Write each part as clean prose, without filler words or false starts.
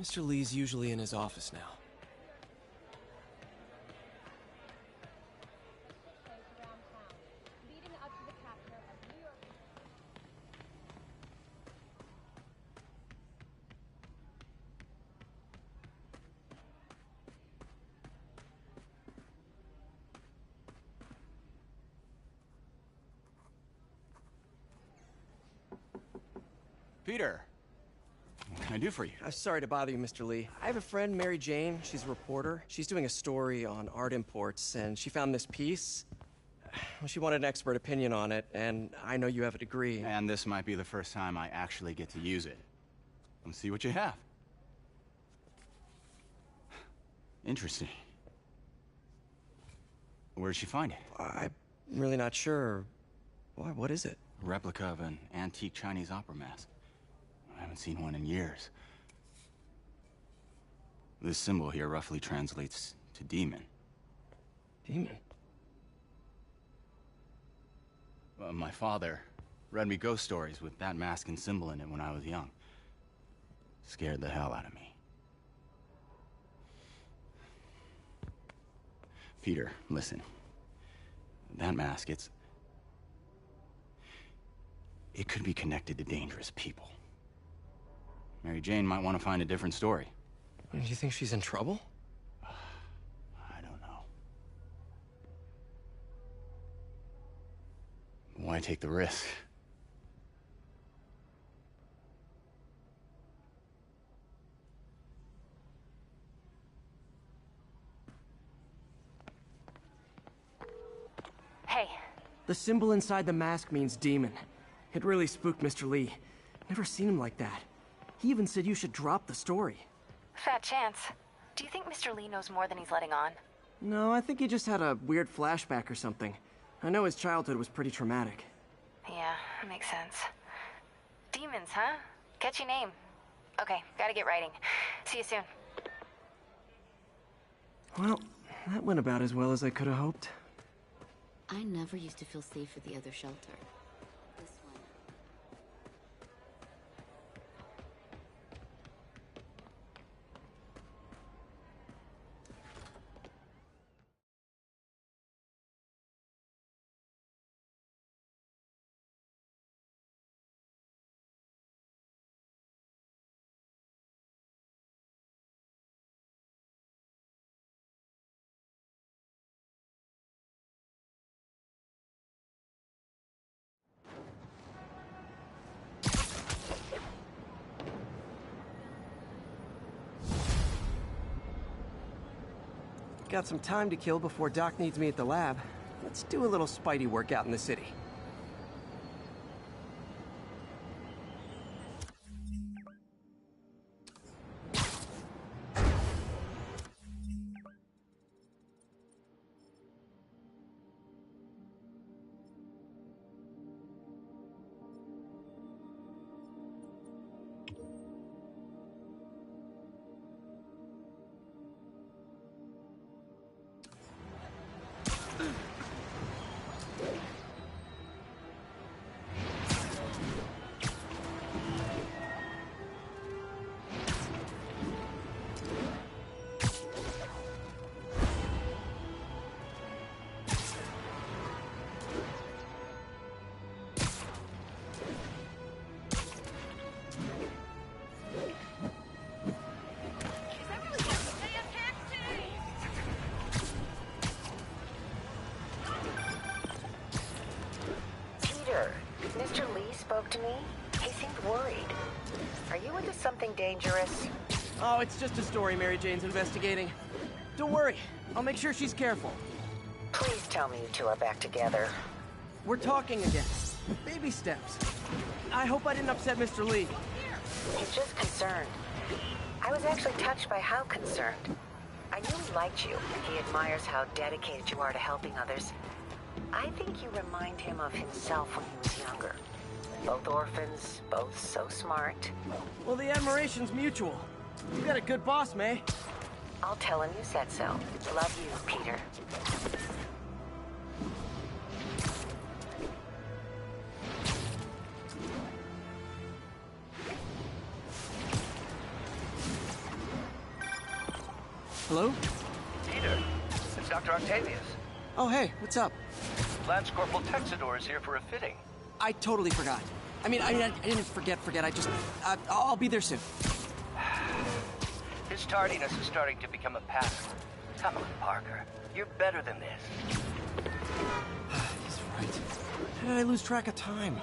Mr. Lee's usually in his office now. Peter, what can I do for you? Sorry to bother you, Mr. Lee. I have a friend, Mary Jane. She's a reporter. She's doing a story on art imports, and she found this piece. Well, she wanted an expert opinion on it, and I know you have a degree. And this might be the first time I actually get to use it. Let's see what you have. Interesting. Where did she find it? I'm really not sure. Why, what is it? A replica of an antique Chinese opera mask. I haven't seen one in years. This symbol here roughly translates to demon. Demon? My father read me ghost stories with that mask and symbol in it when I was young. Scared the hell out of me. Peter, listen. That mask, it could be connected to dangerous people. Mary Jane might want to find a different story. Do you think she's in trouble? I don't know. Why take the risk? Hey. The symbol inside the mask means demon. It really spooked Mr. Lee. Never seen him like that. He even said you should drop the story. Fat chance. Do you think Mr. Lee knows more than he's letting on? No, I think he just had a weird flashback or something. I know his childhood was pretty traumatic. Yeah, makes sense. Demons, huh? Catchy name. Okay, gotta get writing. See you soon. Well, that went about as well as I could have hoped. I never used to feel safe at the other shelter. This one. Got some time to kill before Doc needs me at the lab. Let's do a little Spidey workout in the city. Mr. Lee spoke to me. He seemed worried. Are you into something dangerous? Oh, it's just a story Mary Jane's investigating. Don't worry, I'll make sure she's careful. Please tell me you two are back together. We're talking again. Baby steps. I hope I didn't upset Mr. Lee. He's just concerned. I was actually touched by how concerned. I knew he liked you. He admires how dedicated you are to helping others. I think you remind him of himself when he was younger. Both orphans, both so smart. Well, the admiration's mutual. You got a good boss, May. I'll tell him you said so. Love you, Peter. Hello? Peter, it's Dr. Octavius. Oh, hey, what's up? Lance Corporal Texador is here for a fitting. I totally forgot. I didn't forget. I'll be there soon. His tardiness is starting to become a pattern. Come on, Parker. You're better than this. He's right. How did I lose track of time?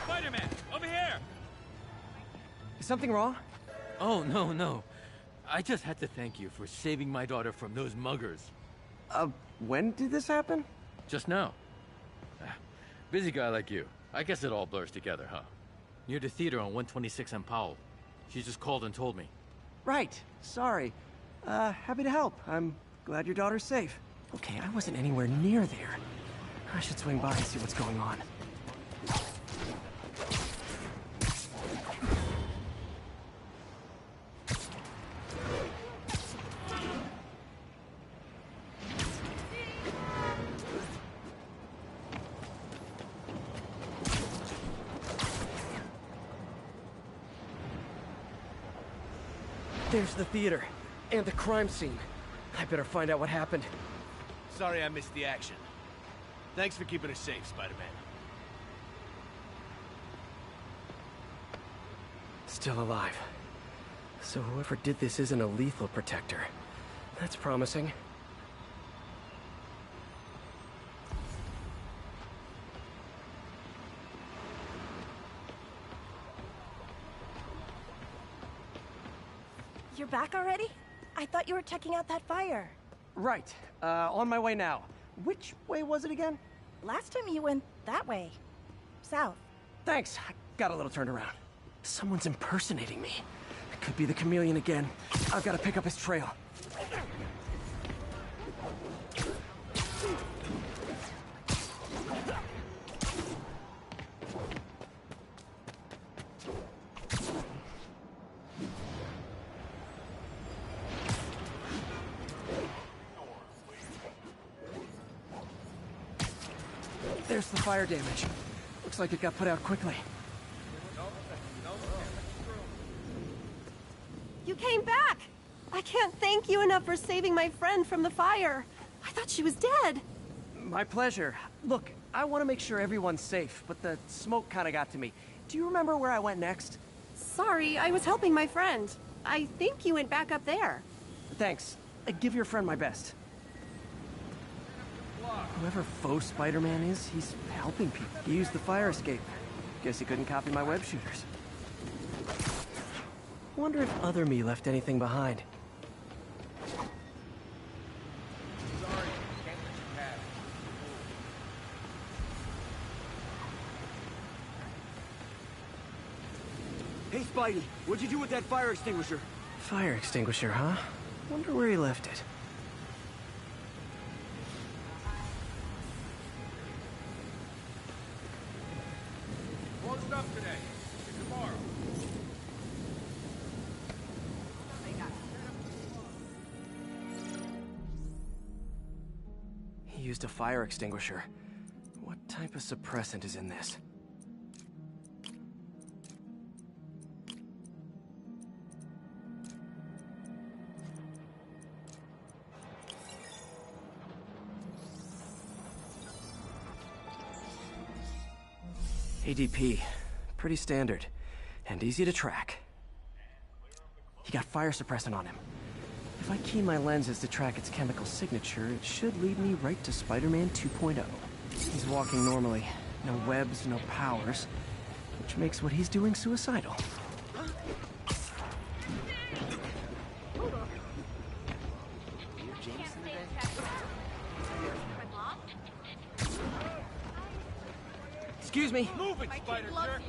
Spider-Man, over here! Is something wrong? Oh, no. I just had to thank you for saving my daughter from those muggers. When did this happen? Just now. Busy guy like you. I guess it all blurs together, huh? Near the theater on 126 and Powell. She just called and told me. Right. Sorry. Happy to help. I'm glad your daughter's safe. Okay, I wasn't anywhere near there. I should swing by and see what's going on. There's the theater, and the crime scene. I better find out what happened. Sorry I missed the action. Thanks for keeping us safe, Spider-Man. Still alive. So whoever did this isn't a lethal protector. That's promising. You're back already? I thought you were checking out that fire. Right. On my way now. Which way was it again? Last time you went that way. South. Thanks. I got a little turned around. Someone's impersonating me. It could be the chameleon again. I've got to pick up his trail. There's the fire damage. Looks like it got put out quickly. You came back! I can't thank you enough for saving my friend from the fire. I thought she was dead. My pleasure. Look, I want to make sure everyone's safe, but the smoke kind of got to me. Do you remember where I went next? Sorry, I was helping my friend. I think you went back up there. Thanks. Give your friend my best. Whoever faux Spider-Man is, he's helping people. He used the fire escape. Guess he couldn't copy my web shooters. Wonder if other me left anything behind. Hey, Spidey, what'd you do with that fire extinguisher? Fire extinguisher, huh? Wonder where he left it. Closed up today. Tomorrow. He used a fire extinguisher. What type of suppressant is in this? ADP. Pretty standard. And easy to track. He got fire suppressant on him. If I key my lenses to track its chemical signature, it should lead me right to Spider-Man 2.0. He's walking normally. No webs, no powers. Which makes what he's doing suicidal. Excuse me. Move it, Spider Jerk!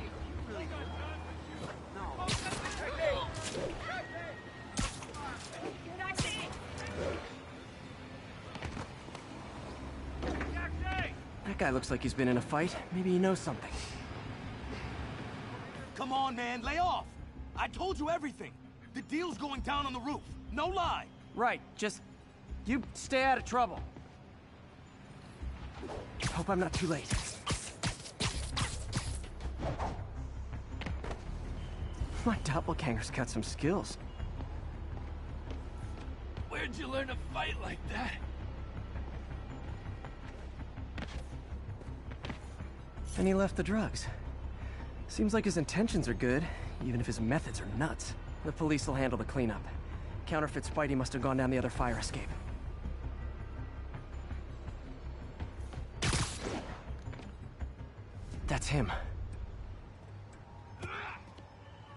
That guy looks like he's been in a fight. Maybe he knows something. Come on, man, lay off! I told you everything. The deal's going down on the roof. No lie. Right, just... you stay out of trouble. Hope I'm not too late. My doppelganger's got some skills. Where'd you learn to fight like that? And he left the drugs. Seems like his intentions are good, even if his methods are nuts. The police will handle the cleanup. Counterfeit Spidey must have gone down the other fire escape. That's him.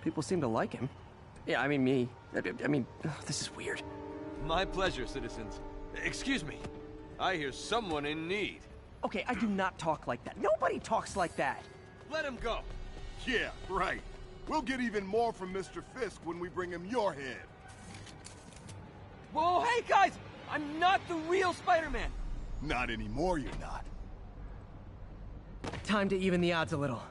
People seem to like him. Yeah, I mean me. I mean, this is weird. My pleasure, citizens. Excuse me. I hear someone in need. Okay, I do not talk like that. Nobody talks like that. Let him go. Yeah, right. We'll get even more from Mr. Fisk when we bring him your head. Whoa, hey guys! I'm not the real Spider-Man! Not anymore, you're not. Time to even the odds a little.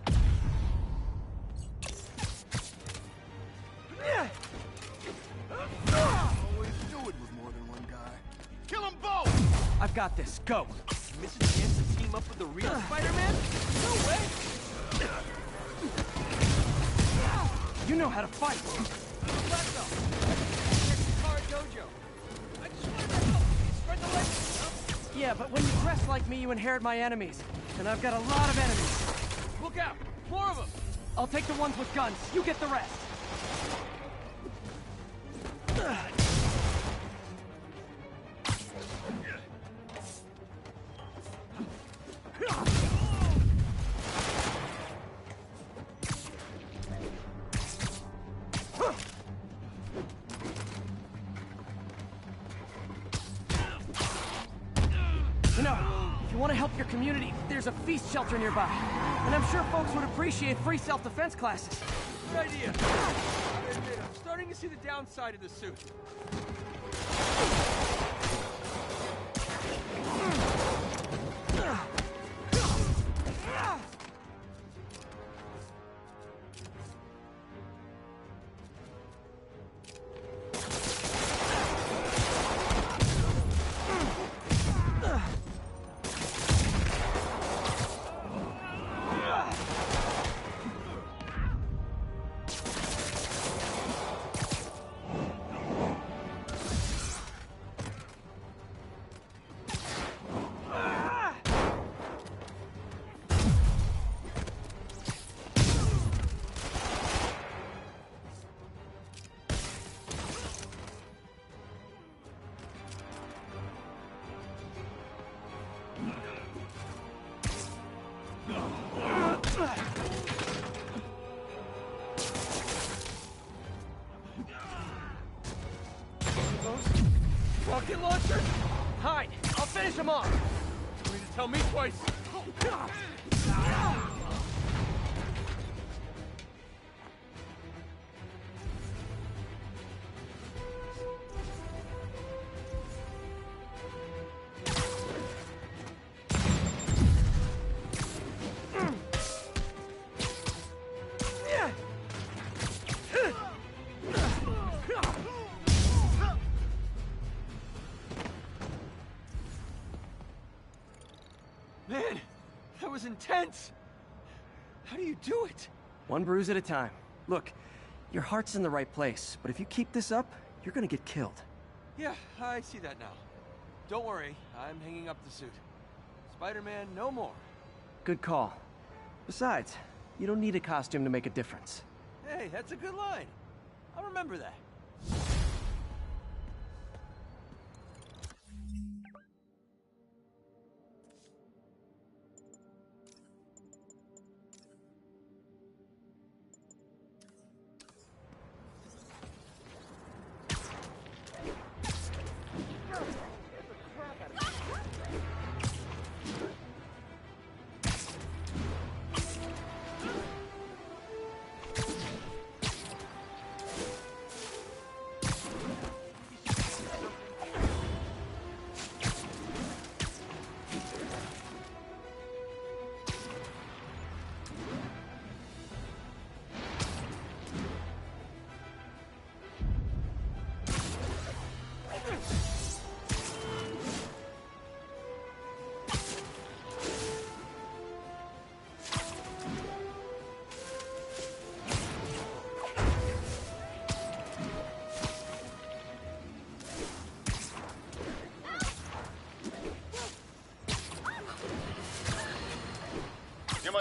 Always do it with more than one guy. Kill them both! I've got this. Go. Miss a chance to team up with the real Spider-Man? No way! You know how to fight. Yeah, but when you dress like me, you inherit my enemies. And I've got a lot of enemies. Look out! More of them! I'll take the ones with guns. You get the rest. You know, if you want to help your community, there's a feast shelter nearby. And I'm sure folks would appreciate free self-defense classes. Good idea. I'm starting to see the downside of the suit. Rocket launcher? Hide! I'll finish him off! You need to tell me twice. Man, that was intense. How do you do it? One bruise at a time. Look, your heart's in the right place, but if you keep this up, you're gonna get killed. Yeah, I see that now. Don't worry, I'm hanging up the suit. Spider-Man, no more. Good call. Besides, you don't need a costume to make a difference. Hey, that's a good line. I'll remember that.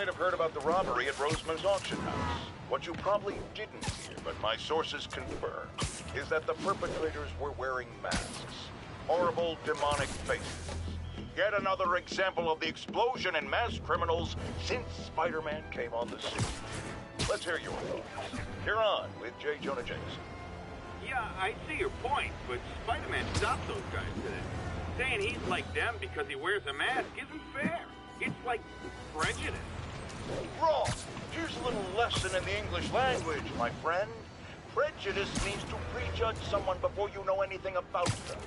might have heard about the robbery at Roseman's auction house. What you probably didn't hear, but my sources confirm, is that the perpetrators were wearing masks. Horrible, demonic faces. Yet another example of the explosion in mass criminals since Spider-Man came on the scene. Let's hear your thoughts. Here on with J. Jonah Jameson. Yeah, I see your point, but Spider-Man stopped those guys today. Saying he's like them because he wears a mask isn't fair. It's like prejudice. Wrong. Here's a little lesson in the English language, my friend. Prejudice means to prejudge someone before you know anything about them.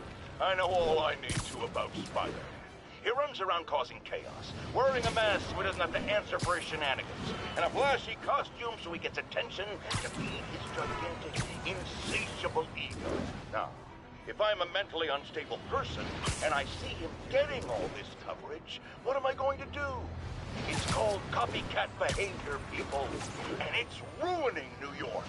I know all I need to about Spider-Man. He runs around causing chaos, wearing a mask so he doesn't have to answer for his shenanigans, and a flashy costume so he gets attention to feed his gigantic, insatiable ego. Now, if I'm a mentally unstable person and I see him getting all this coverage, what am I going to do? It's called copycat behavior, people, and it's ruining New York.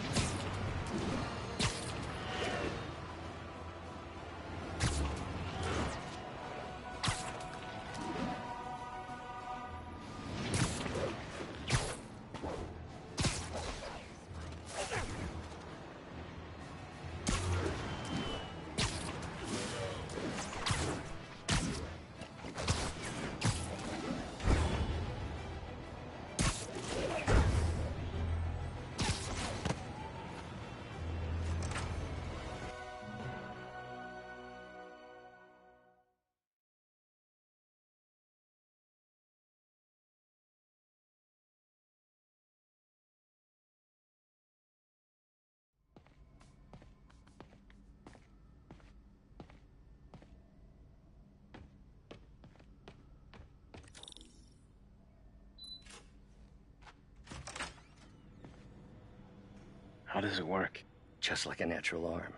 How does it work? Just like a natural arm.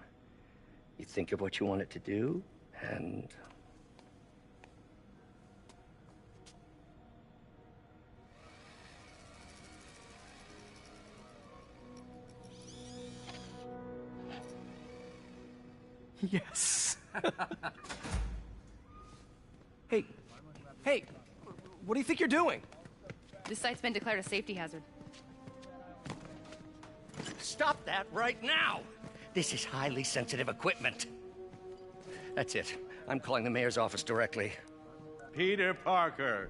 You think of what you want it to do, and... Yes. Hey, what do you think you're doing? This site's been declared a safety hazard. Stop that right now! This is highly sensitive equipment. That's it. I'm calling the mayor's office directly. Peter Parker,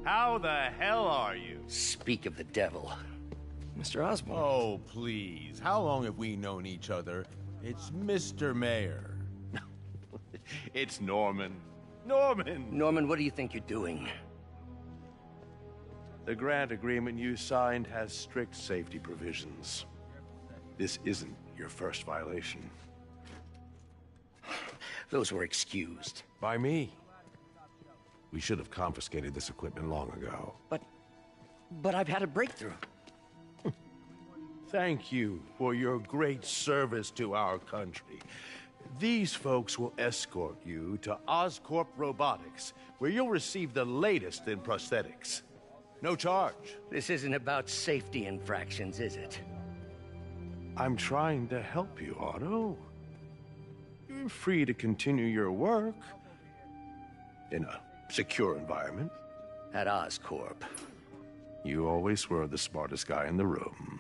how the hell are you? Speak of the devil. Mr. Osborn. Oh, please. How long have we known each other? It's Mr. Mayor. It's Norman. Norman! Norman, what do you think you're doing? The grant agreement you signed has strict safety provisions. This isn't your first violation. Those were excused. By me. We should have confiscated this equipment long ago. But I've had a breakthrough. Thank you for your great service to our country. These folks will escort you to Oscorp Robotics, where you'll receive the latest in prosthetics. No charge. This isn't about safety infractions, is it? I'm trying to help you, Otto. You're free to continue your work in a secure environment. At Oscorp. You always were the smartest guy in the room.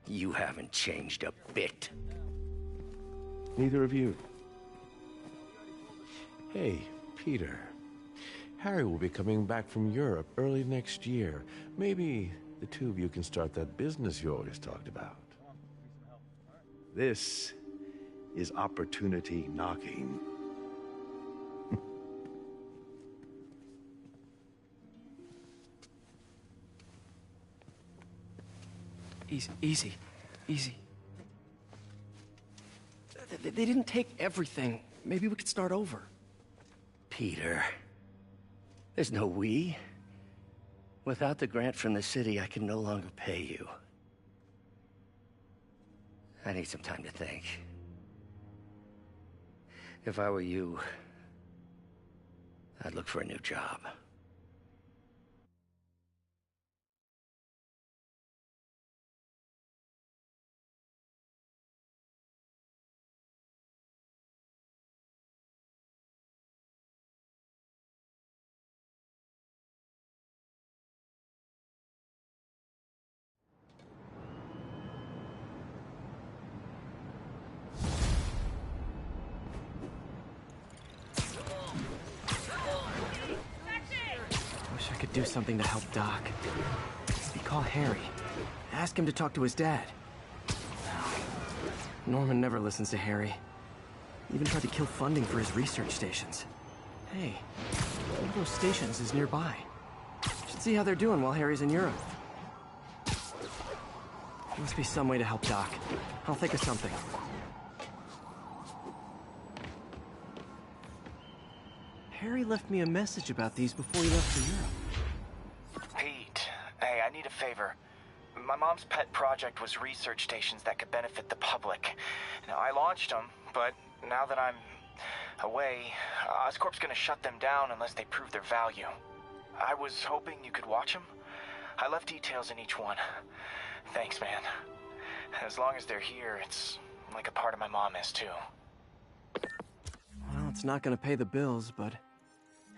You haven't changed a bit. Neither of you. Hey, Peter. Harry will be coming back from Europe early next year. Maybe the two of you can start that business you always talked about. This is opportunity knocking. Easy. They didn't take everything. Maybe we could start over. Peter, there's no we. Without the grant from the city, I can no longer pay you. I need some time to think. If I were you, I'd look for a new job. do something to help Doc. Maybe call Harry. Ask him to talk to his dad. No. Norman never listens to Harry. Even tried to kill funding for his research stations. Hey, one of those stations is nearby. Should see how they're doing while Harry's in Europe. There must be some way to help Doc. I'll think of something. Harry left me a message about these before he left for Europe. Pete, hey, I need a favor. My mom's pet project was research stations that could benefit the public. Now, I launched them, but now that I'm away, Oscorp's gonna shut them down unless they prove their value. I was hoping you could watch them. I left details in each one. Thanks, man. As long as they're here, it's like a part of my mom is, too. Well, it's not gonna pay the bills, but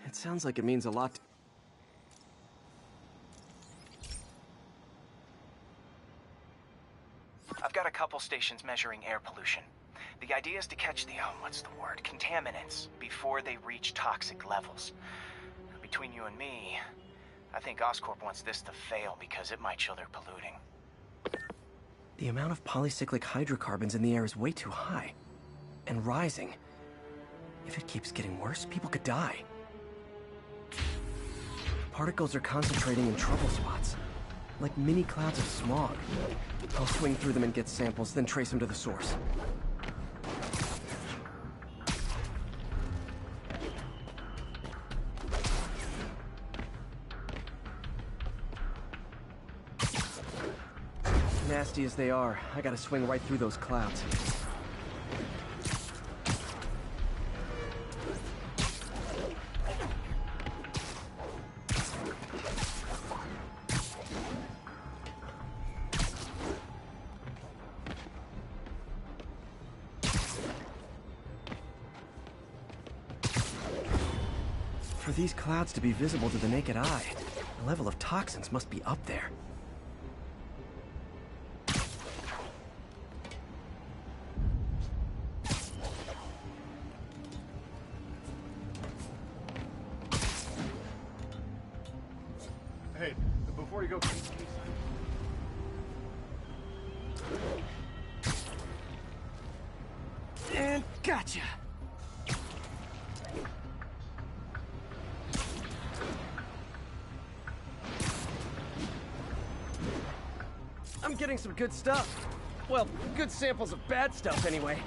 it sounds like it means a lot to... I've got a couple stations measuring air pollution. The idea is to catch the, contaminants before they reach toxic levels. Between you and me, I think Oscorp wants this to fail because it might show they're polluting. The amount of polycyclic hydrocarbons in the air is way too high. And rising. If it keeps getting worse, people could die. Particles are concentrating in trouble spots. Like mini clouds of smog. I'll swing through them and get samples, then trace them to the source. Nasty as they are, I gotta swing right through those clouds. For these clouds to be visible to the naked eye, the level of toxins must be up there. Hey, before you go... And gotcha! I'm getting some good stuff. Well, good samples of bad stuff anyway.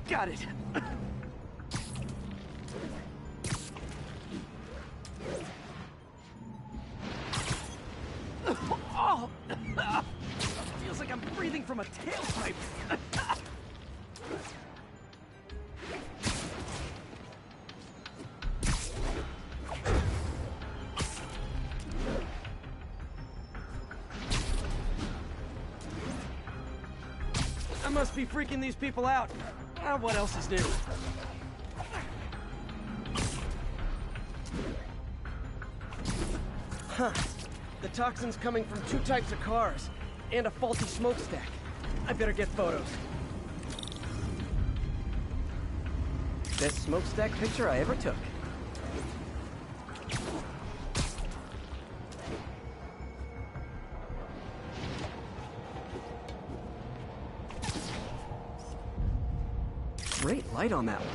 Got it. Oh! Feels like I'm breathing from a tailpipe. I must be freaking these people out. What else is new? Huh. The toxin's coming from 2 types of cars, and a faulty smokestack. I better get photos. Best smokestack picture I ever took. Great light on that one.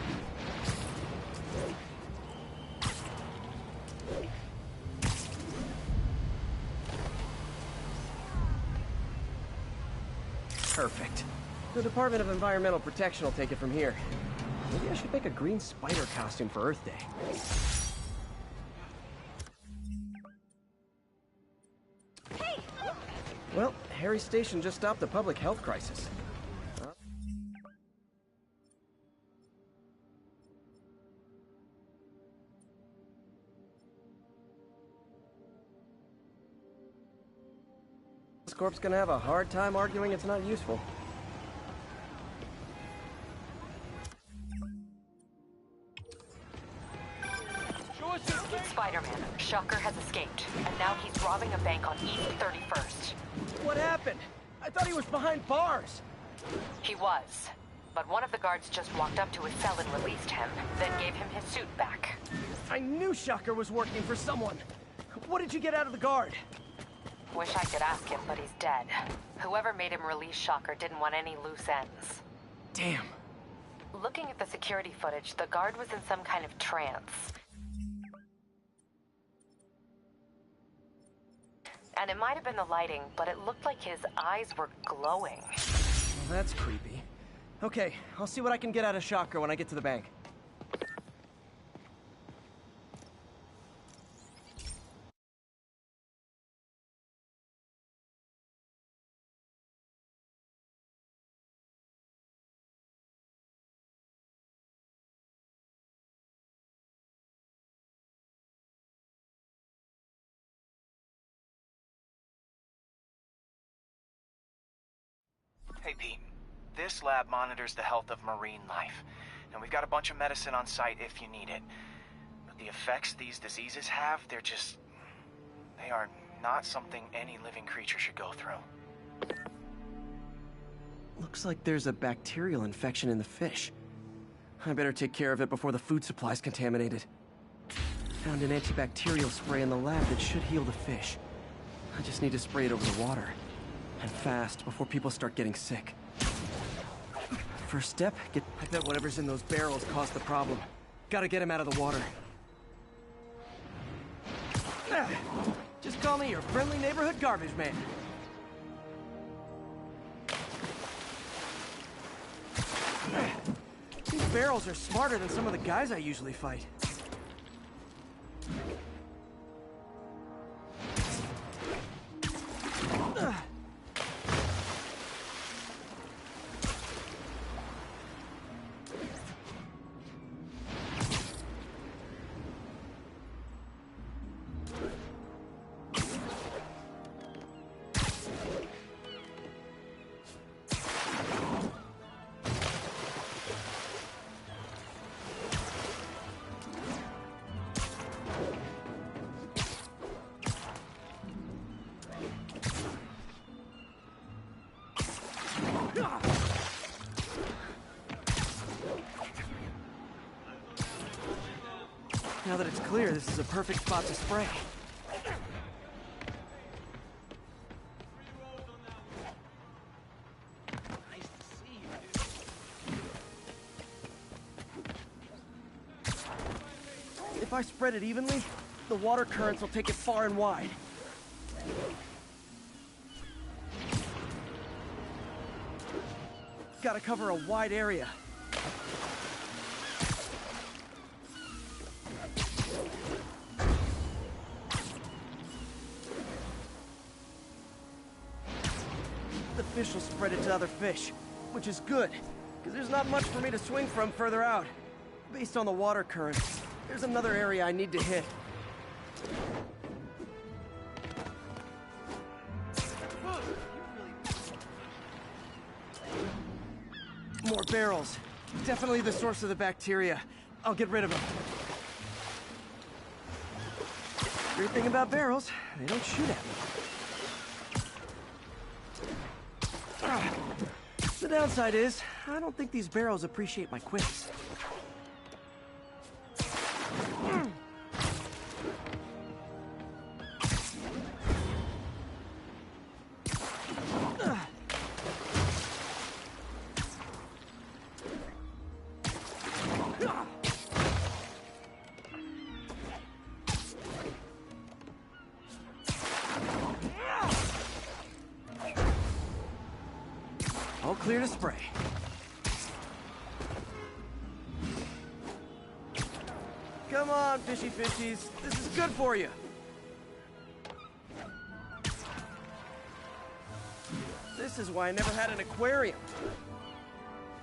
Perfect. The Department of Environmental Protection will take it from here. Maybe I should make a green spider costume for Earth Day. Hey! Well, Harry's station just stopped a public health crisis. Oscorp's gonna have a hard time arguing it's not useful. Spider-Man, Shocker has escaped, and now he's robbing a bank on East 31st. What happened? I thought he was behind bars. He was, but one of the guards just walked up to his cell and released him, then gave him his suit back. I knew Shocker was working for someone. What did you get out of the guard? Wish I could ask him, but he's dead. Whoever made him release Shocker didn't want any loose ends. Damn. Looking at the security footage, the guard was in some kind of trance. And it might have been the lighting, but it looked like his eyes were glowing. Well, that's creepy. Okay, I'll see what I can get out of Shocker when I get to the bank. Hey, Pete. This lab monitors the health of marine life. And we've got a bunch of medicine on site if you need it. But the effects these diseases have, they are not something any living creature should go through. Looks like there's a bacterial infection in the fish. I better take care of it before the food supply's contaminated. Found an antibacterial spray in the lab that should heal the fish. I just need to spray it over the water. And fast, before people start getting sick. First step, I bet whatever's in those barrels caused the problem. Gotta get him out of the water. Just call me your friendly neighborhood garbage man. These barrels are smarter than some of the guys I usually fight. Now that it's clear, this is a perfect spot to spray. If I spread it evenly, the water currents will take it far and wide. Gotta cover a wide area. The fish will spread it to other fish, which is good, because there's not much for me to swing from further out. Based on the water currents, there's another area I need to hit. More barrels. Definitely the source of the bacteria. I'll get rid of them. Great thing about barrels, they don't shoot at me. The downside is, I don't think these barrels appreciate my quips. All clear to spray. Come on, fishy fishies. This is good for you. This is why I never had an aquarium.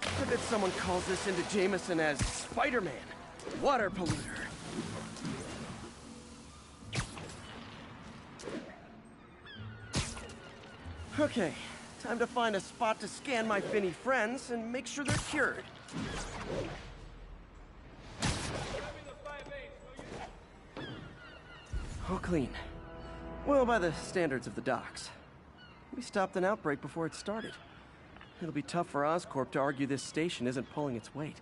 I bet someone calls this into Jameson as Spider-Man, water polluter. Okay, time to find a spot to scan my finny friends and make sure they're cured. All clean. Well, by the standards of the docks. We stopped an outbreak before it started. It'll be tough for Oscorp to argue this station isn't pulling its weight.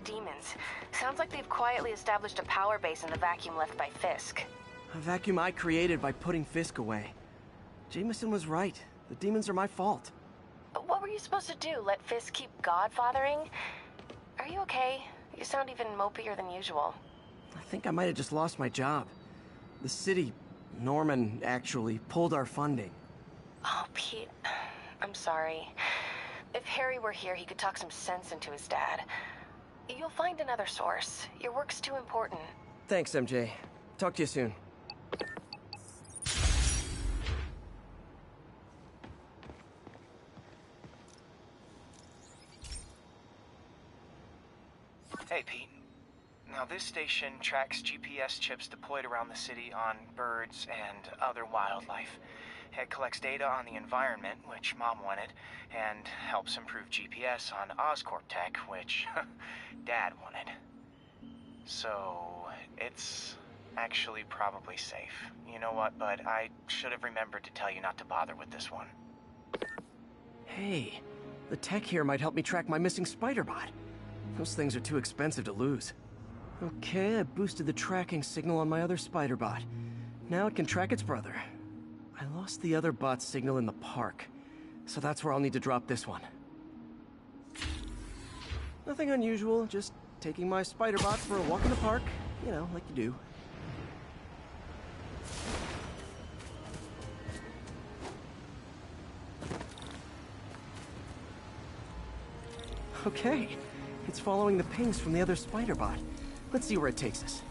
Demons. Sounds like they've quietly established a power base in the vacuum left by Fisk. A vacuum I created by putting Fisk away. Jameson was right. The demons are my fault. What were you supposed to do? Let Fisk keep godfathering? Are you okay? You sound even mopier than usual. I think I might have just lost my job. The city, Norman, actually pulled our funding. Oh, Pete. I'm sorry. If Harry were here, he could talk some sense into his dad. You'll find another source. Your work's too important. Thanks, MJ. Talk to you soon. Hey, Pete. Now, this station tracks GPS chips deployed around the city on birds and other wildlife. It collects data on the environment, which Mom wanted, and helps improve GPS on Oscorp tech, which Dad wanted. So, it's actually probably safe. You know what, bud? I should have remembered to tell you not to bother with this one. Hey, the tech here might help me track my missing Spider-Bot. Those things are too expensive to lose. Okay, I boosted the tracking signal on my other Spider-Bot. Now it can track its brother. I lost the other bot's signal in the park, so that's where I'll need to drop this one. Nothing unusual, just taking my Spider-Bot for a walk in the park, you know, like you do. Okay, it's following the pings from the other Spider-Bot. Let's see where it takes us.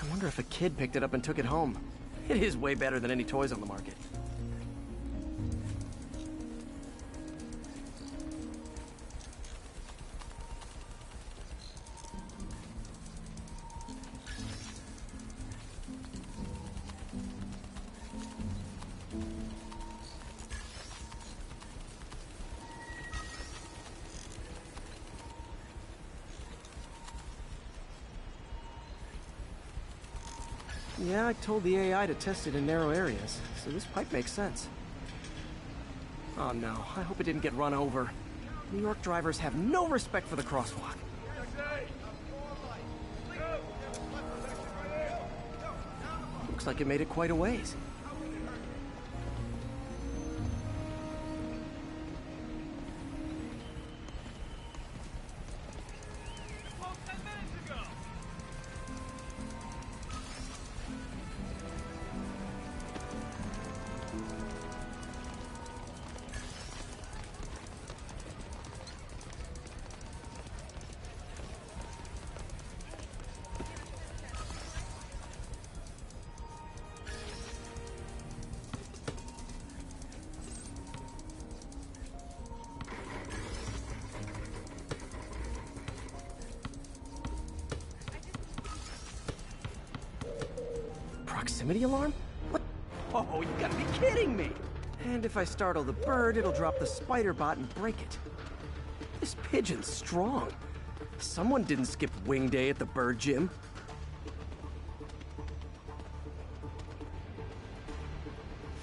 I wonder if a kid picked it up and took it home. It is way better than any toys on the market. Yeah, I told the AI to test it in narrow areas, so this pipe makes sense. Oh no, I hope it didn't get run over. New York drivers have no respect for the crosswalk. Looks like it made it quite a ways. Proximity alarm? What? Oh, you gotta be kidding me! And if I startle the bird, it'll drop the spider bot and break it. This pigeon's strong. Someone didn't skip wing day at the bird gym.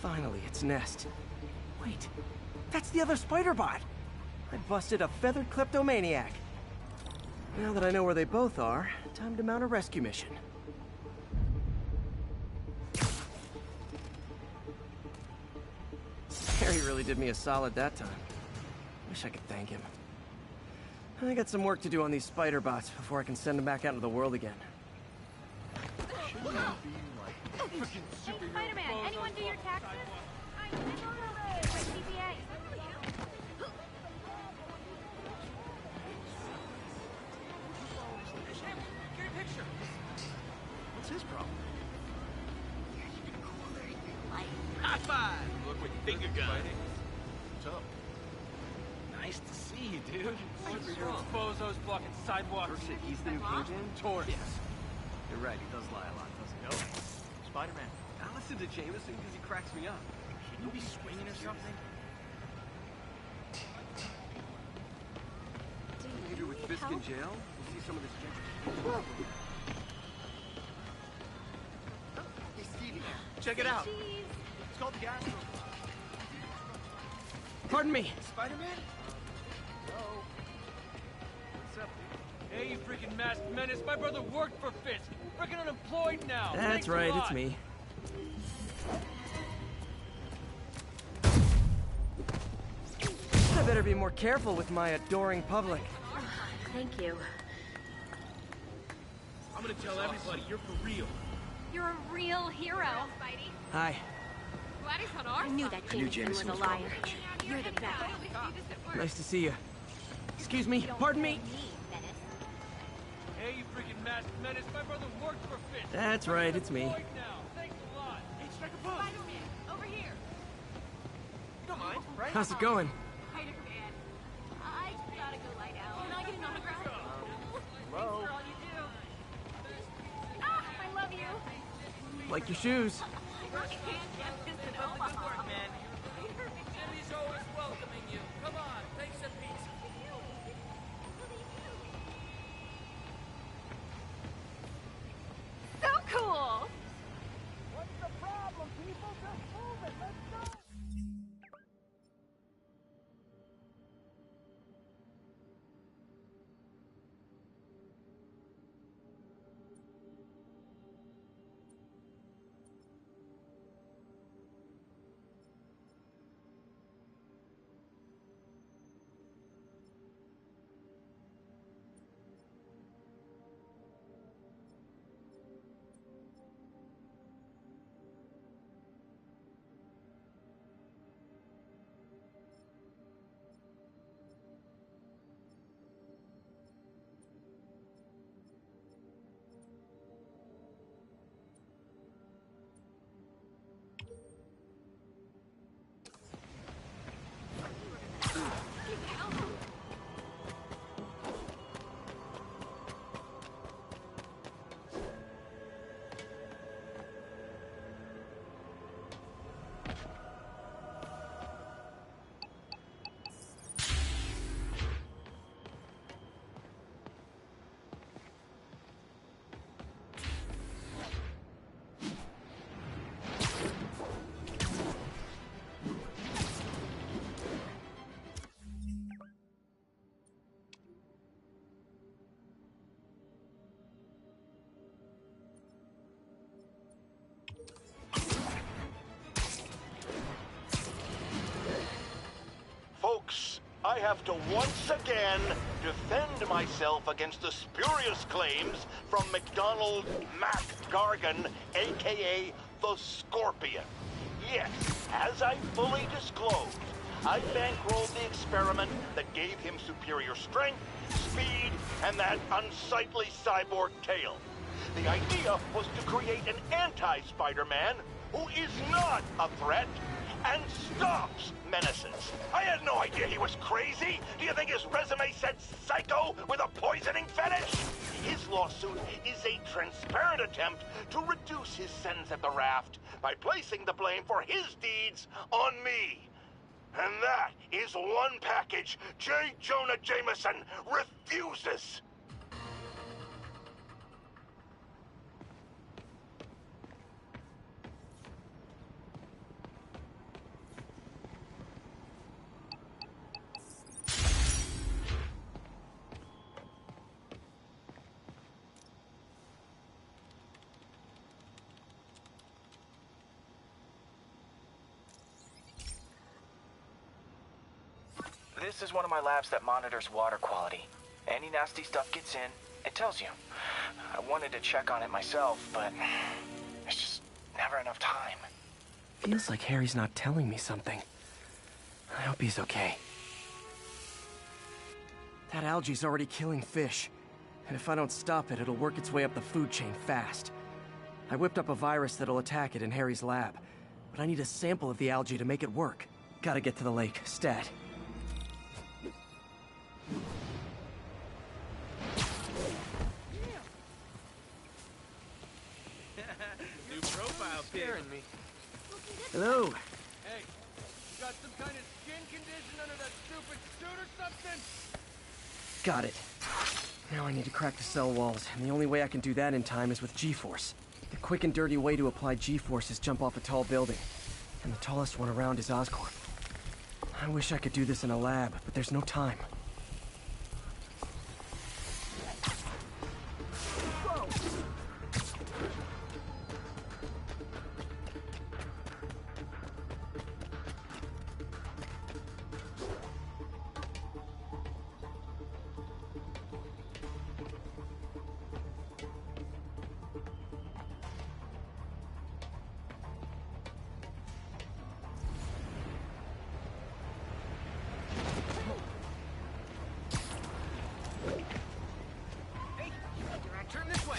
Finally, its nest. Wait, that's the other spider bot! I busted a feathered kleptomaniac. Now that I know where they both are, time to mount a rescue mission. Harry really did me a solid that time. Wish I could thank him. I got some work to do on these spider bots before I can send them back out into the world again. Hey, Spider-Man, anyone do your taxes? CPA. Get a picture. What's his problem? High five! Look what you finger gun. What's up? Nice to see you, dude. Your bozos blocking sidewalks. He's the new Kingpin? Taurus. Yes. You're right, he does lie a lot, doesn't he? No. Spider-Man. I listen to Jameson because he cracks me up. Can you be swinging or something? Maybe with Fisk in jail, we'll see some of this gentrification. Hey, Stevie, check it out. It's called the Astro. Pardon me. Spider-Man? Hello. What's up, dude? Hey, you freaking masked menace. My brother worked for Fisk. Freaking unemployed now. That's right, it's me. I better be more careful with my adoring public. Thank you. I'm gonna tell everybody you're for real. You're a real hero, Spidey. Hi. Glad he's on our side. I knew that Jameson was a liar. You're the best. Nice to see you. Excuse me, pardon me. Hey, you freaking masked menace. My brother worked for Fisk. That's right, it's me. Thanks a lot. Hey, strike a pose. Spider-Man, over here. You don't mind, right? How's it going? Spider-Man, I gotta go lie down. Can I get an autograph? Hello? Thanks for all you do. Ah, I love you. Like your shoes. I really can't get this to Omaha. Good work, man. Jimmy's always welcoming you. Come on, take some pizza. So cool! What's the problem, people? Just move it. Let's go. I have to once again defend myself against the spurious claims from McDonald Mac Gargan, aka the Scorpion. Yes, as I fully disclosed, I bankrolled the experiment that gave him superior strength, speed, and that unsightly cyborg tail. The idea was to create an anti-Spider-Man who is not a threat and stops menaces. I had no idea he was crazy. Do you think his resume said psycho with a poisoning fetish? His lawsuit is a transparent attempt to reduce his sentence at the raft by placing the blame for his deeds on me. And that is one package J. Jonah Jameson refuses. This is one of my labs that monitors water quality. Any nasty stuff gets in, it tells you. I wanted to check on it myself, but there's just never enough time. Feels like Harry's not telling me something. I hope he's okay. That algae's already killing fish. And if I don't stop it, it'll work its way up the food chain fast. I whipped up a virus that'll attack it in Harry's lab. But I need a sample of the algae to make it work. Gotta get to the lake, stat. New profile scaring me. Hello. Hey, you got some kind of skin condition under that stupid suit or something? Got it. Now I need to crack the cell walls, and the only way I can do that in time is with G-Force. The quick and dirty way to apply G-Force is jump off a tall building. And the tallest one around is Oscorp. I wish I could do this in a lab, but there's no time. Turn this way.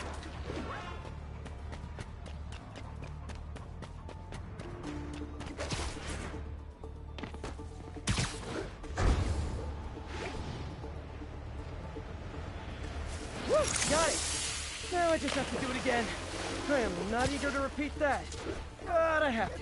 Woo! Got it! Now I just have to do it again. I am not eager to repeat that. But I have to.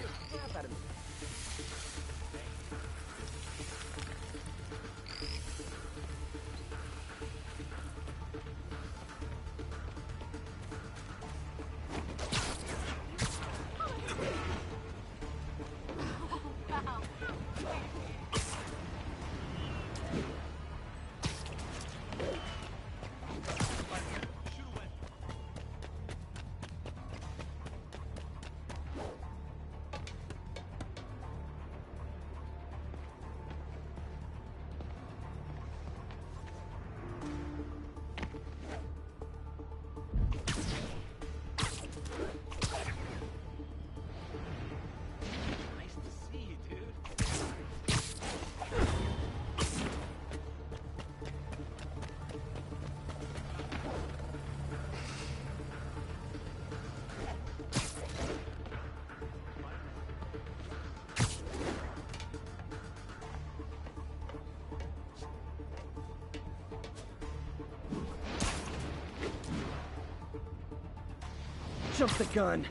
Jump the gun.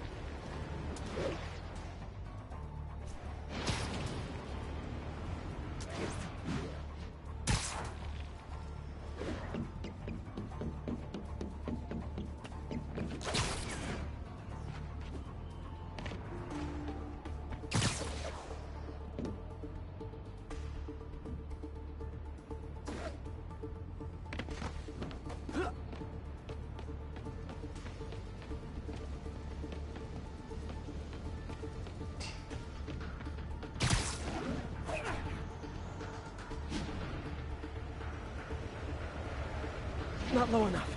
not low enough.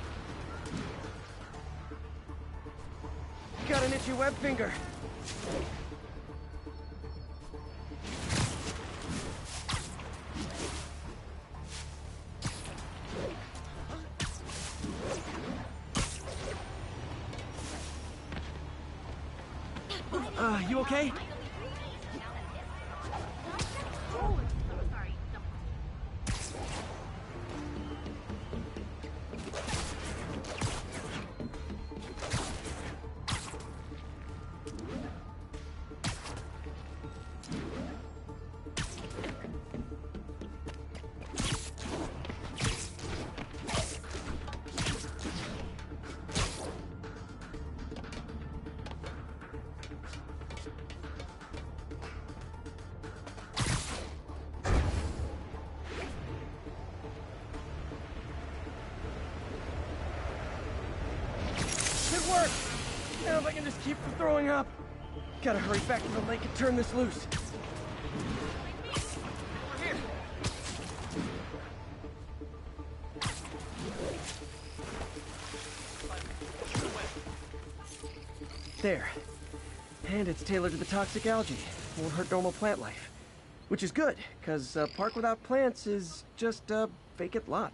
Got an itchy web finger. You okay? Work! Now if I can just keep from throwing up. Gotta hurry back to the lake and turn this loose. There. And it's tailored to the toxic algae. Won't hurt normal plant life. Which is good, because a park without plants is just a vacant lot.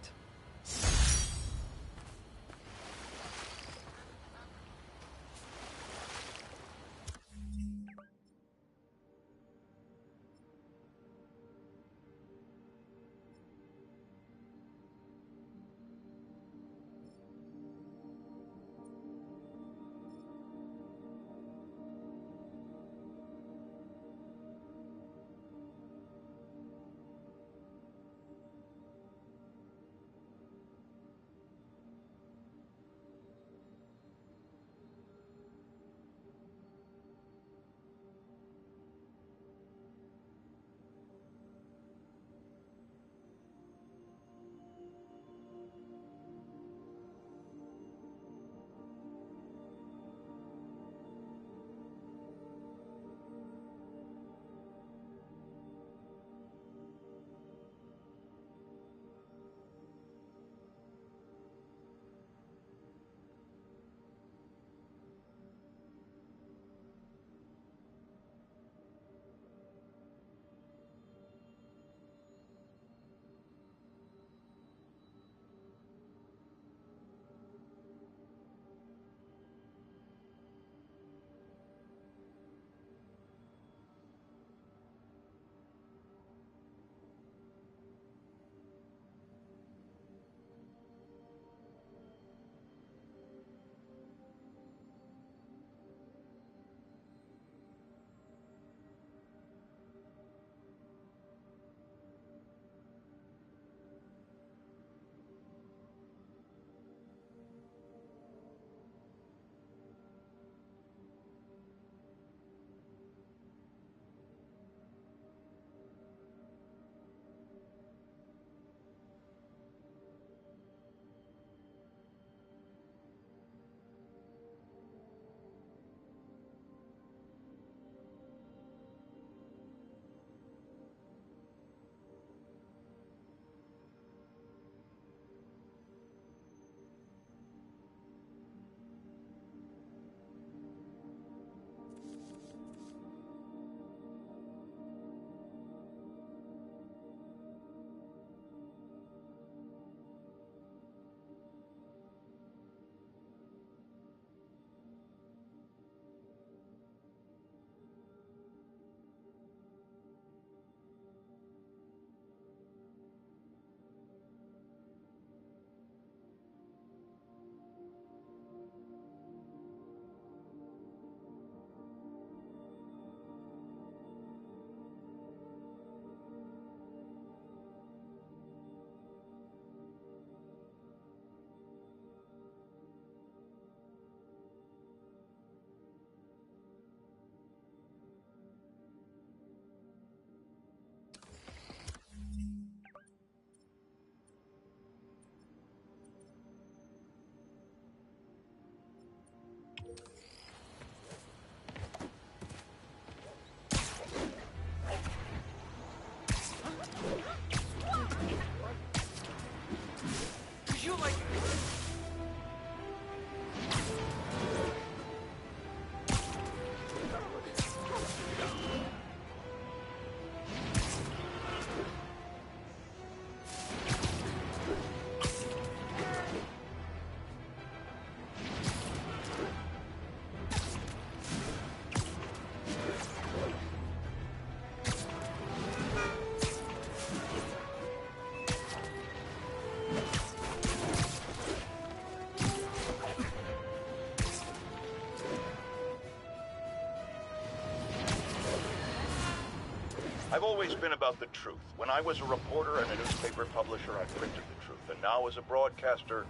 I've always been about the truth. When I was a reporter and a newspaper publisher, I printed the truth. And now as a broadcaster,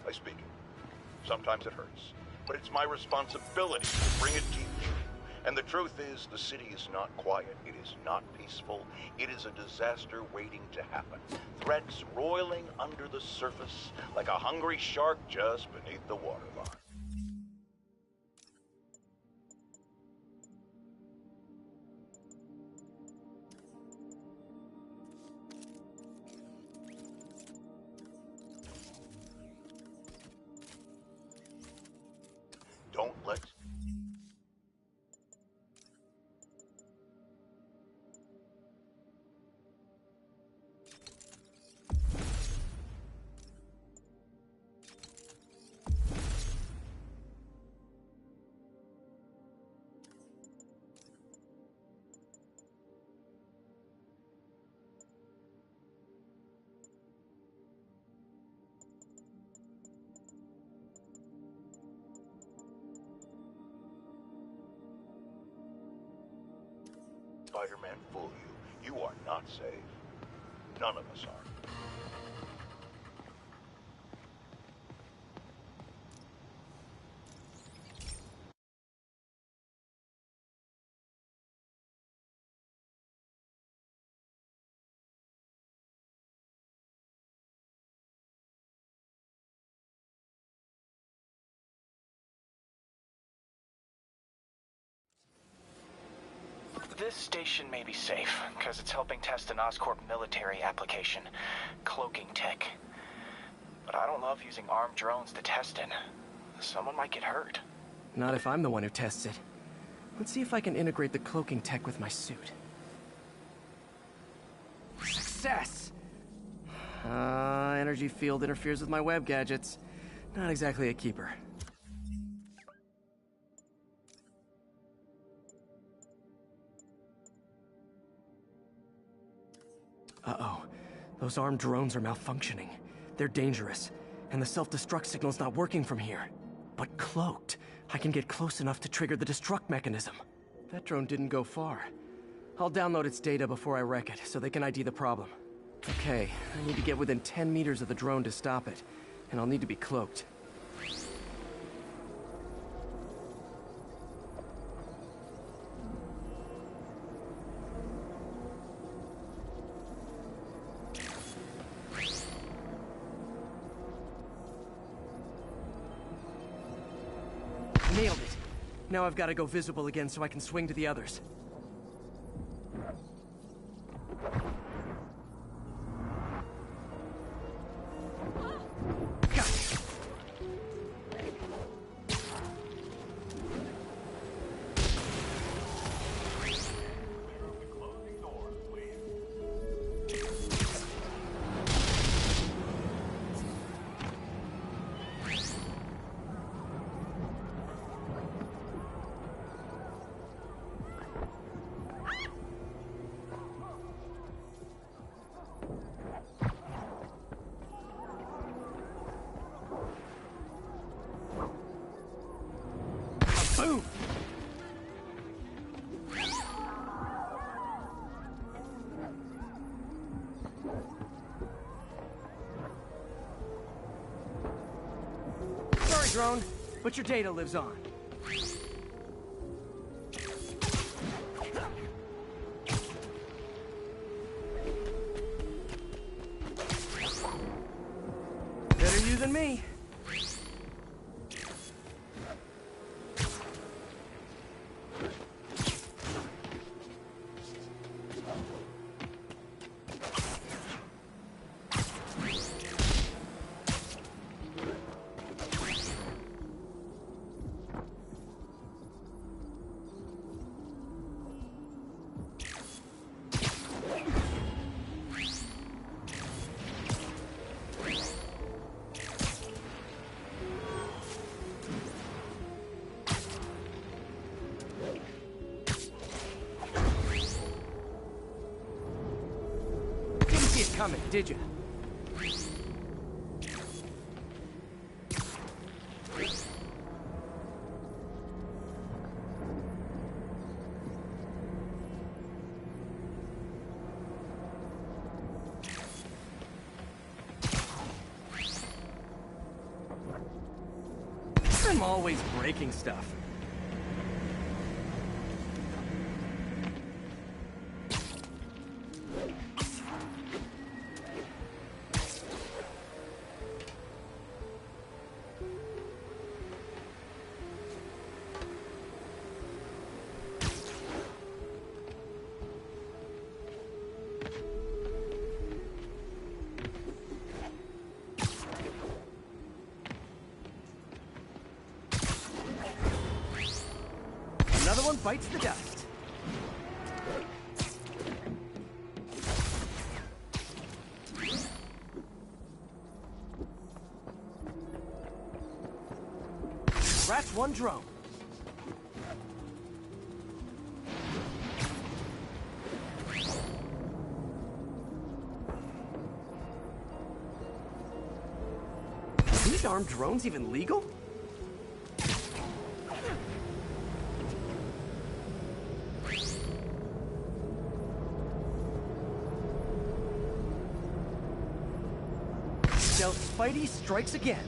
I speak it. Sometimes it hurts. But it's my responsibility to bring it to you. And the truth is, the city is not quiet. It is not peaceful. It is a disaster waiting to happen. Threats roiling under the surface like a hungry shark just beneath the waterline. Don't let... Spider-Man fool you. You are not safe. None of us are. This station may be safe, because it's helping test an Oscorp military application, cloaking tech. But I don't love using armed drones to test it. Someone might get hurt. Not if I'm the one who tests it. Let's see if I can integrate the cloaking tech with my suit. Success! Energy field interferes with my web gadgets. Not exactly a keeper. Uh-oh. Those armed drones are malfunctioning. They're dangerous, and the self-destruct signal's not working from here. But cloaked, I can get close enough to trigger the destruct mechanism. That drone didn't go far. I'll download its data before I wreck it, so they can ID the problem. Okay, I need to get within 10 meters of the drone to stop it, and I'll need to be cloaked. Nailed it. Now I've got to go visible again so I can swing to the others. Gotcha. Boom! Sorry, drone, but your data lives on. Better you than me. Didn't see it coming, did you? always breaking stuff. Another one bites the dust. Scratch one drone. Are these armed drones even legal? Stealth Spidey strikes again.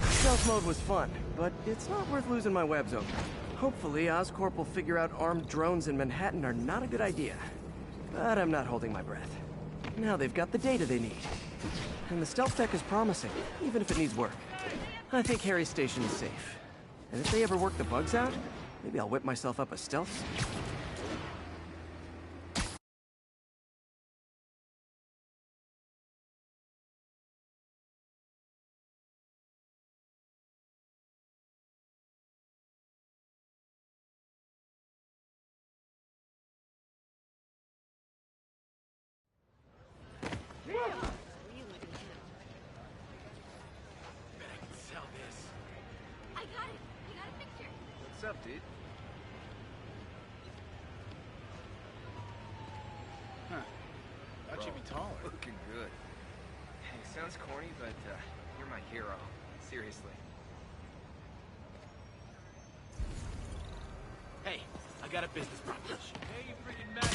Stealth mode was fun, but it's not worth losing my webs over. Hopefully, Oscorp will figure out armed drones in Manhattan are not a good idea. But I'm not holding my breath. Now they've got the data they need. And the stealth tech is promising, even if it needs work. I think Harry's station is safe. And if they ever work the bugs out, maybe I'll whip myself up a stealth suit. What's up, dude? Huh. Thought you'd be taller. Looking good. Hey, sounds corny, but you're my hero. Seriously. Hey, I got a business proposition. Hey, you freaking mad.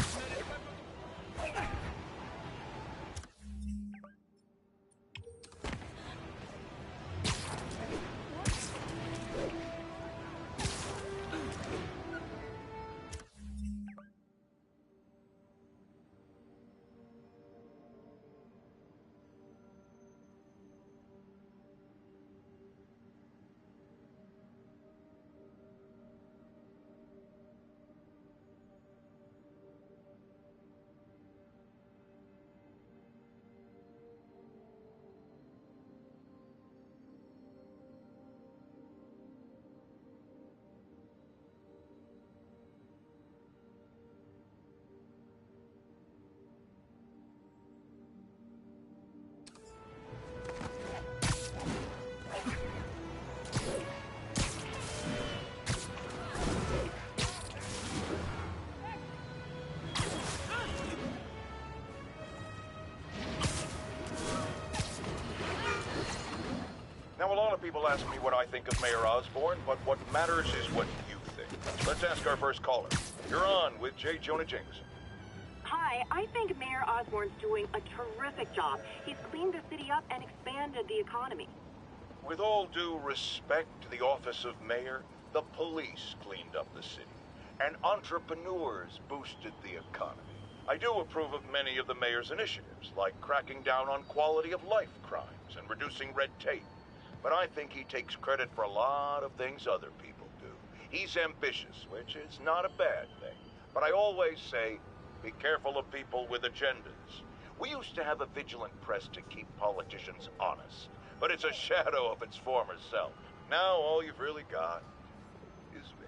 Now, a lot of people ask me what I think of Mayor Osborn, but what matters is what you think. Let's ask our first caller. You're on with J. Jonah Jameson. Hi, I think Mayor Osborn's doing a terrific job. He's cleaned the city up and expanded the economy. With all due respect to the office of mayor, the police cleaned up the city, and entrepreneurs boosted the economy. I do approve of many of the mayor's initiatives, like cracking down on quality of life crimes and reducing red tape. But I think he takes credit for a lot of things other people do. He's ambitious, which is not a bad thing. But I always say, be careful of people with agendas. We used to have a vigilant press to keep politicians honest, but it's a shadow of its former self. Now all you've really got is me.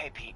Hey, Pete.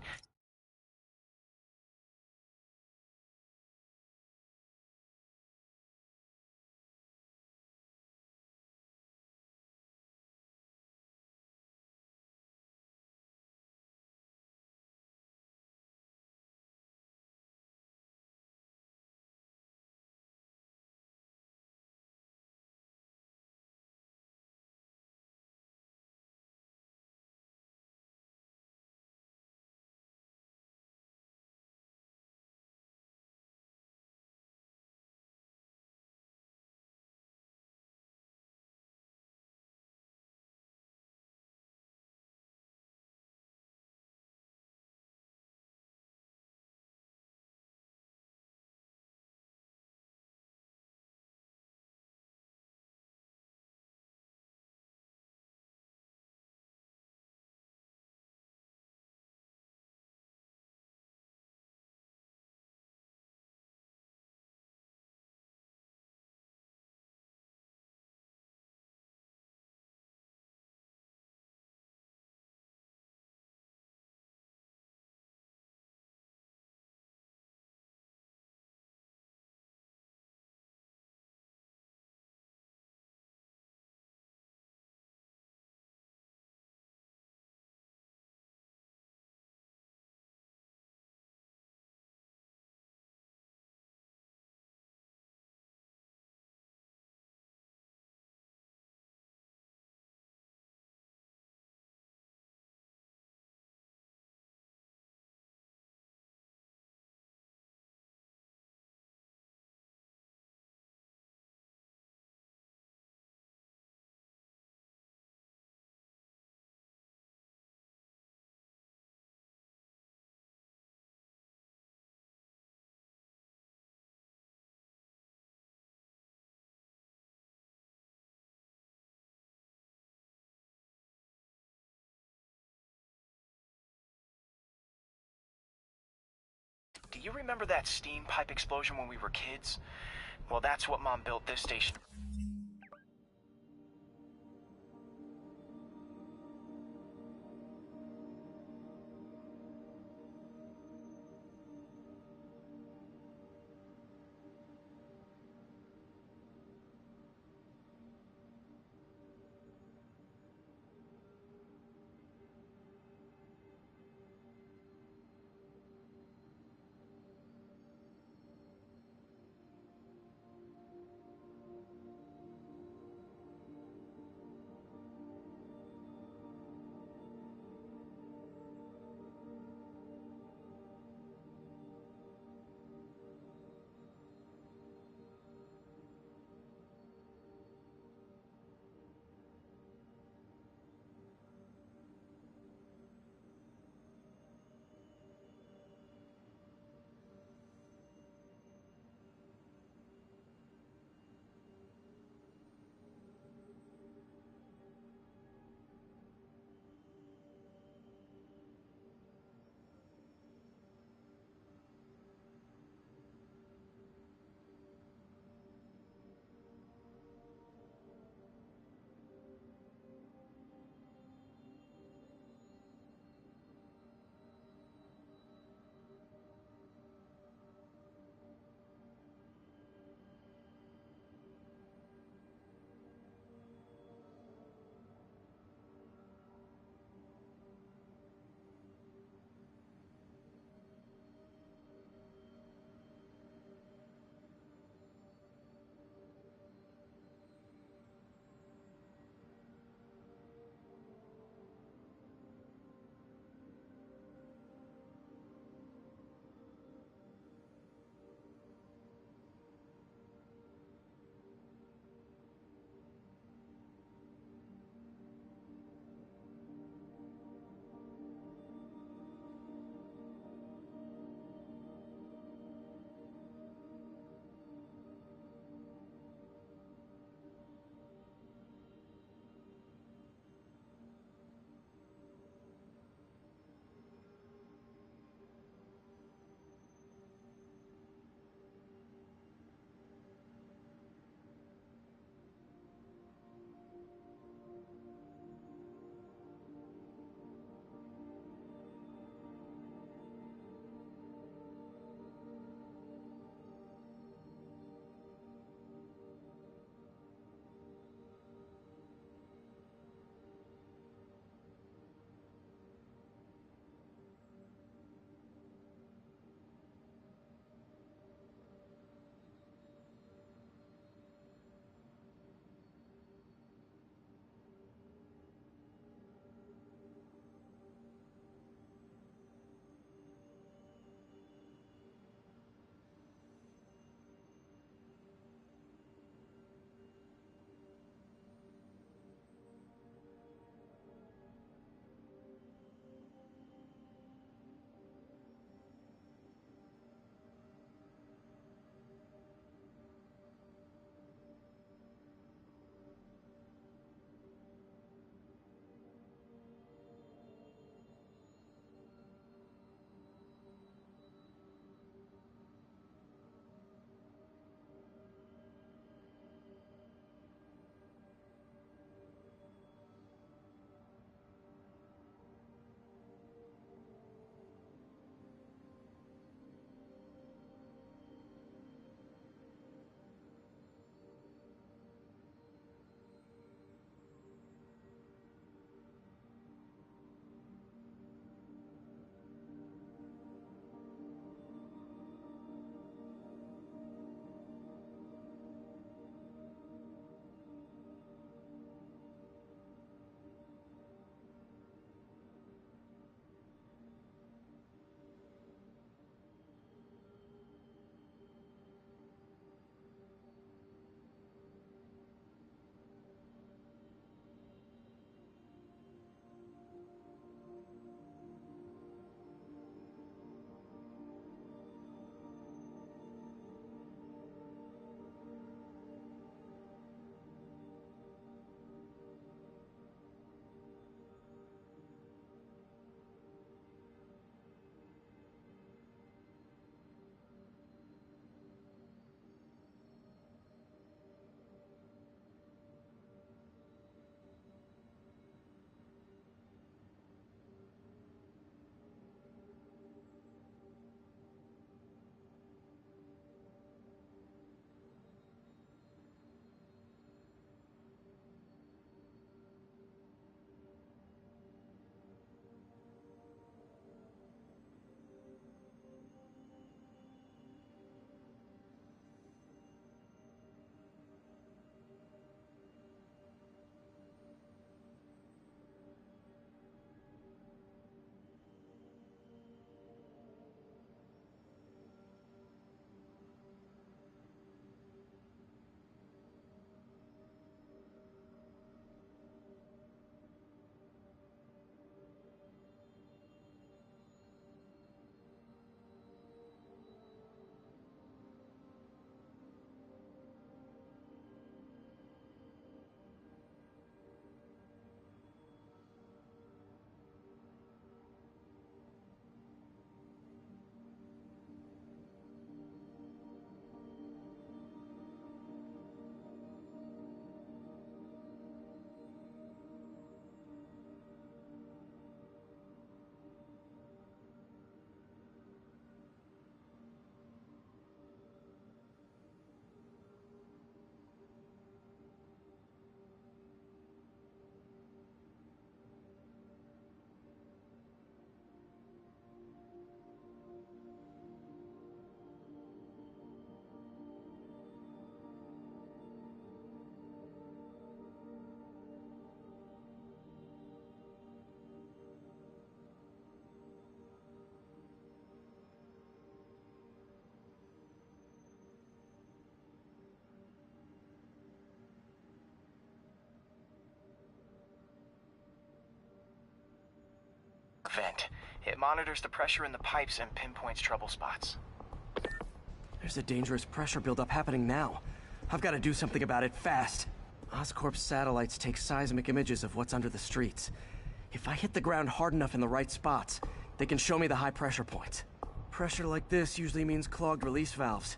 Do you remember that steam pipe explosion when we were kids? Well, that's what Mom built this station. vent. It monitors the pressure in the pipes and pinpoints trouble spots. There's a dangerous pressure buildup happening now. I've got to do something about it fast. Oscorp's satellites take seismic images of what's under the streets. If I hit the ground hard enough in the right spots, they can show me the high pressure points. Pressure like this usually means clogged release valves.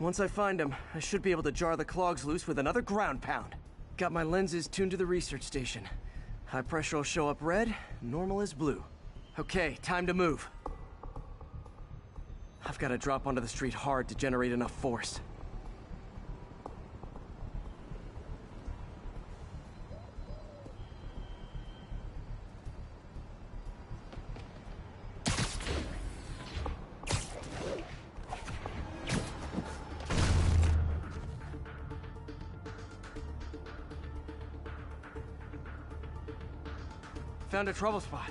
Once I find them, I should be able to jar the clogs loose with another ground pound. Got my lenses tuned to the research station. High pressure will show up red, normal is blue. Okay, time to move. I've got to drop onto the street hard to generate enough force. Found a trouble spot.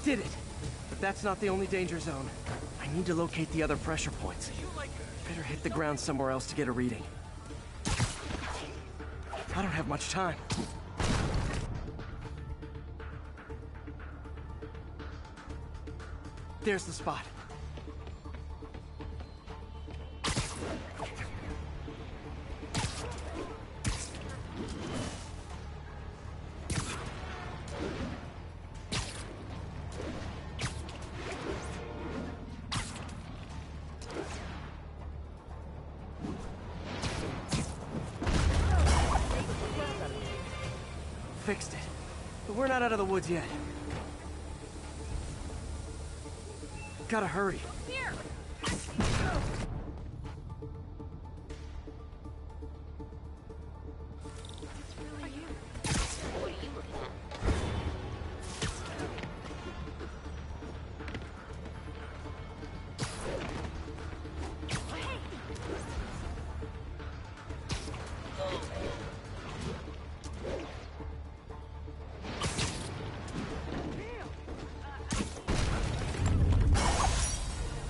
Did it! But that's not the only danger zone. I need to locate the other pressure points. Better hit the ground somewhere else to get a reading. I don't have much time. There's the spot. Fixed it. But we're not out of the woods yet. Gotta hurry. Here!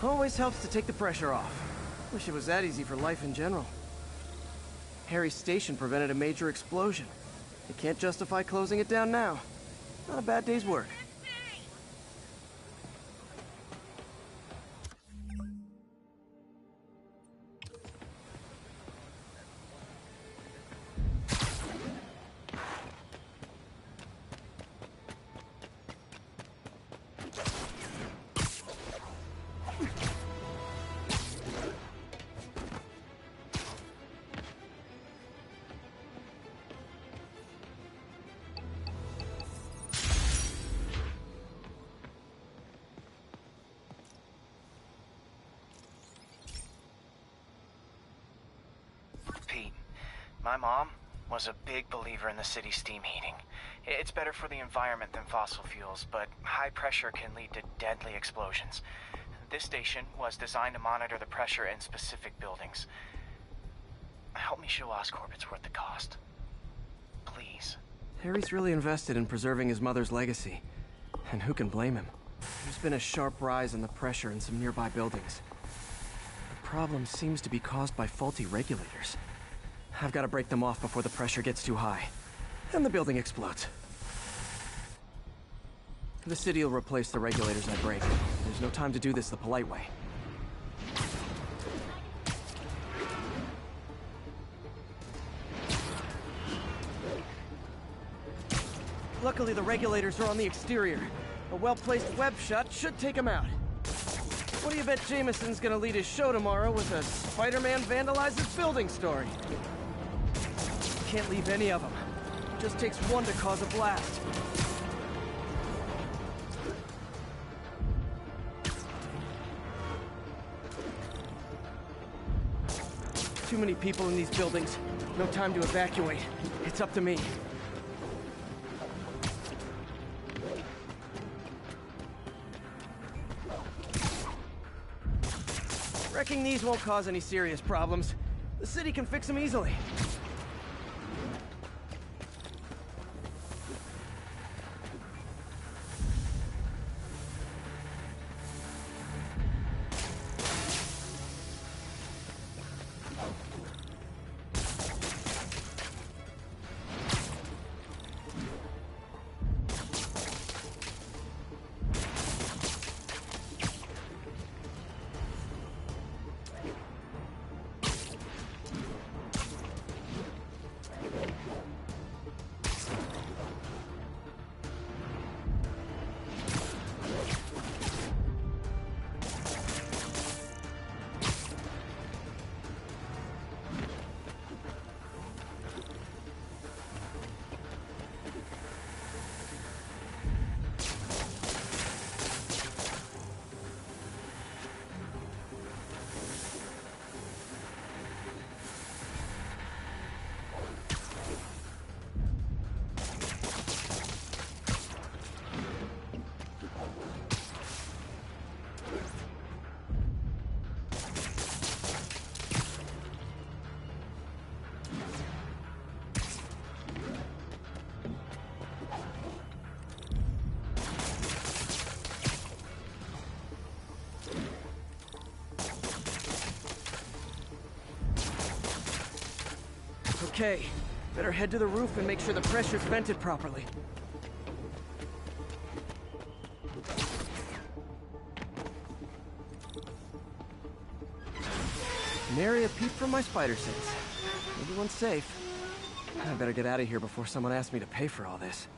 Always helps to take the pressure off. Wish it was that easy for life in general. Harry's station prevented a major explosion. They can't justify closing it down now. Not a bad day's work. Pete, my mom was a big believer in the city's steam heating. It's better for the environment than fossil fuels, but high pressure can lead to deadly explosions. This station was designed to monitor the pressure in specific buildings. Help me show Oscorp it's worth the cost. Please. Harry's really invested in preserving his mother's legacy. And who can blame him? There's been a sharp rise in the pressure in some nearby buildings. The problem seems to be caused by faulty regulators. I've got to break them off before the pressure gets too high. And the building explodes. The city will replace the regulators I break. There's no time to do this the polite way. Luckily, the regulators are on the exterior. A well-placed web shot should take them out. What do you bet Jameson's gonna lead his show tomorrow with a Spider-Man vandalizes building story? Can't leave any of them. Just takes one to cause a blast. Too many people in these buildings. No time to evacuate. It's up to me. Wrecking these won't cause any serious problems. The city can fix them easily. Okay, better head to the roof and make sure the pressure's vented properly. Nary a peep from my spider sense. Everyone's safe. I better get out of here before someone asks me to pay for all this.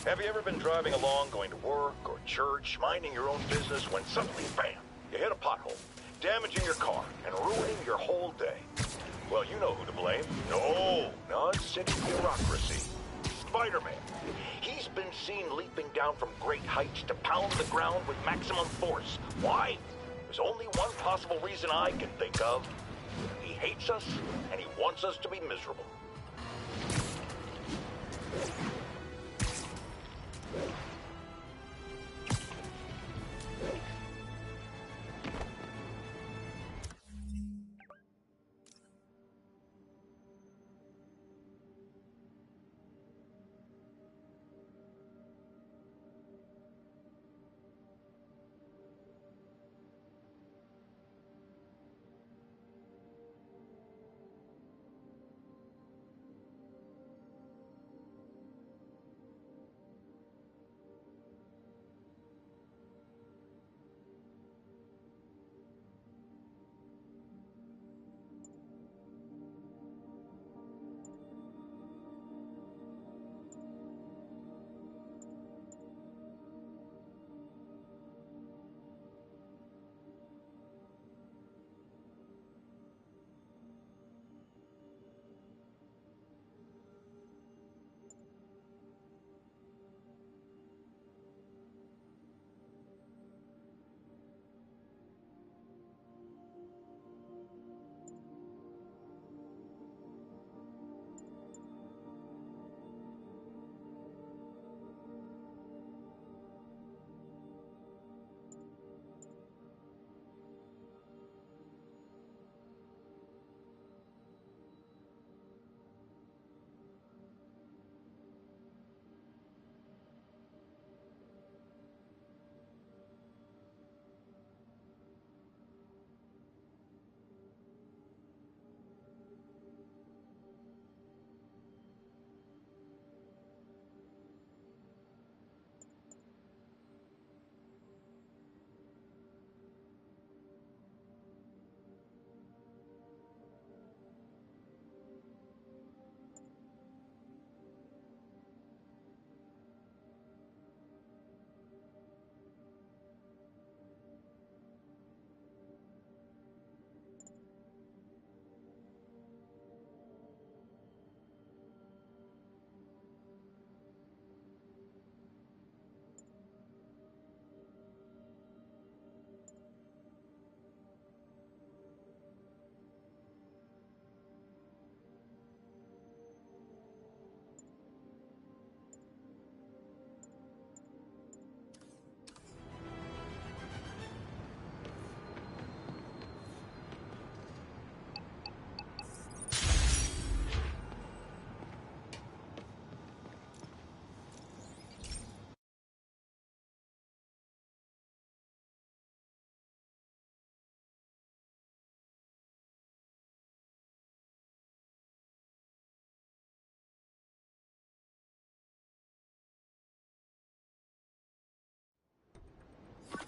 Have you ever been driving along, going to work or church, minding your own business, when suddenly, bam, you hit a pothole, damaging your car and ruining your whole day? Well, you know who to blame. No, not city bureaucracy. Spider-Man. He's been seen leaping down from great heights to pound the ground with maximum force. Why? There's only one possible reason I can think of. He hates us, and he wants us to be miserable.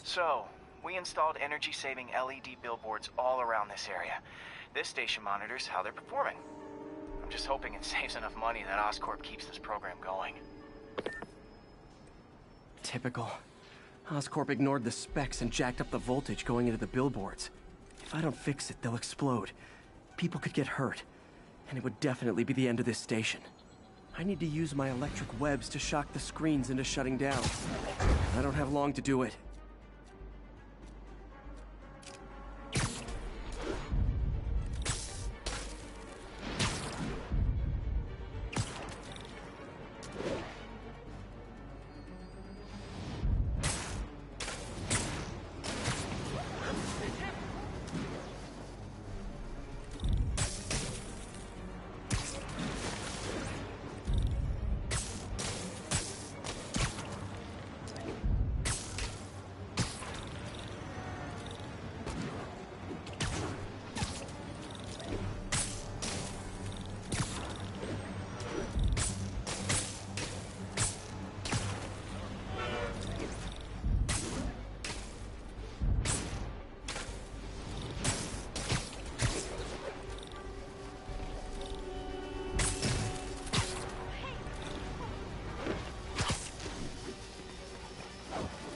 So, we installed energy-saving LED billboards all around this area. This station monitors how they're performing. I'm just hoping it saves enough money that Oscorp keeps this program going. Typical. Oscorp ignored the specs and jacked up the voltage going into the billboards. If I don't fix it, they'll explode. People could get hurt. And it would definitely be the end of this station. I need to use my electric webs to shock the screens into shutting down. I don't have long to do it.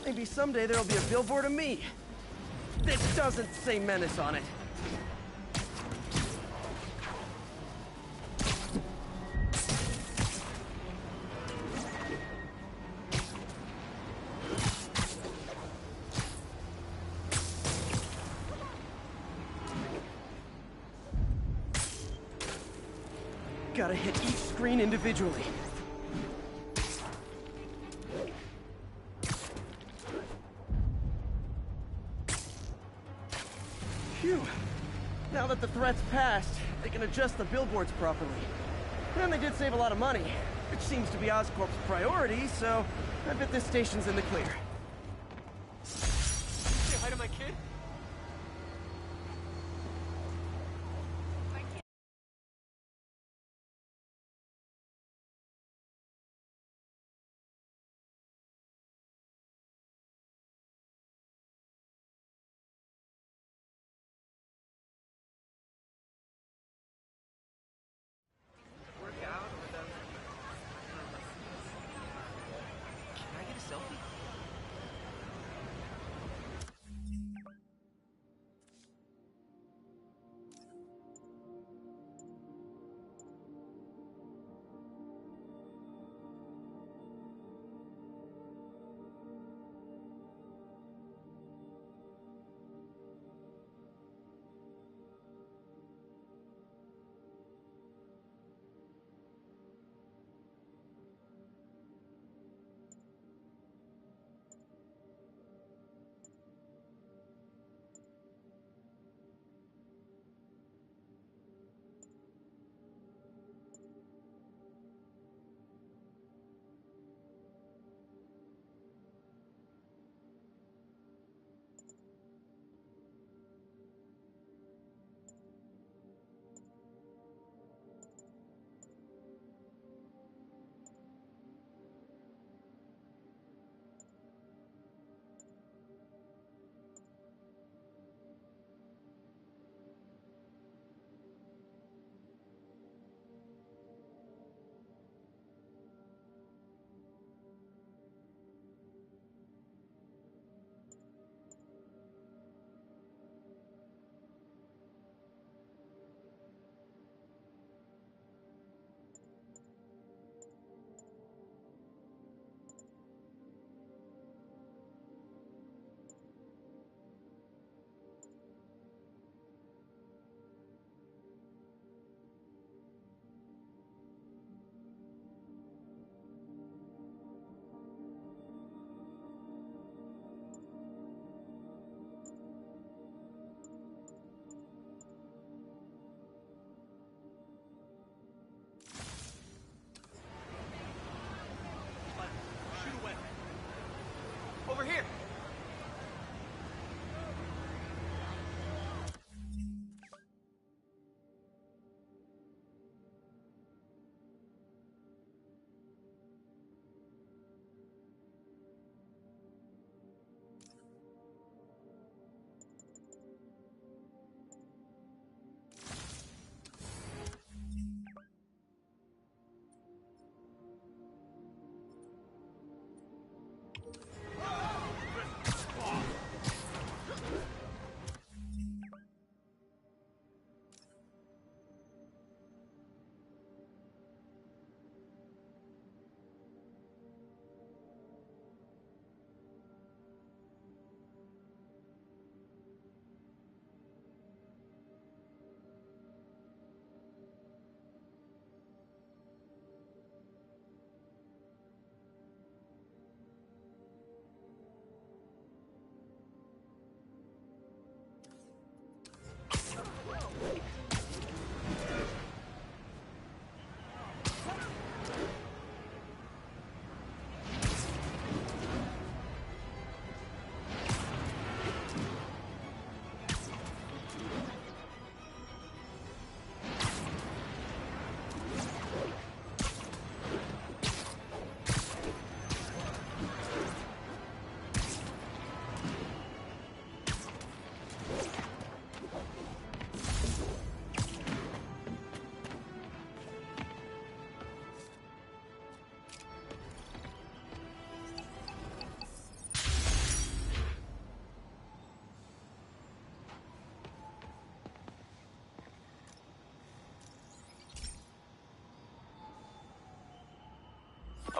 Maybe someday there'll be a billboard of me. This doesn't say Menace on it. Gotta hit each screen individually. Phew. Now that the threat's passed, they can adjust the billboards properly. And they did save a lot of money, which seems to be Oscorp's priority, so I bet this station's in the clear. Say hi to my kid?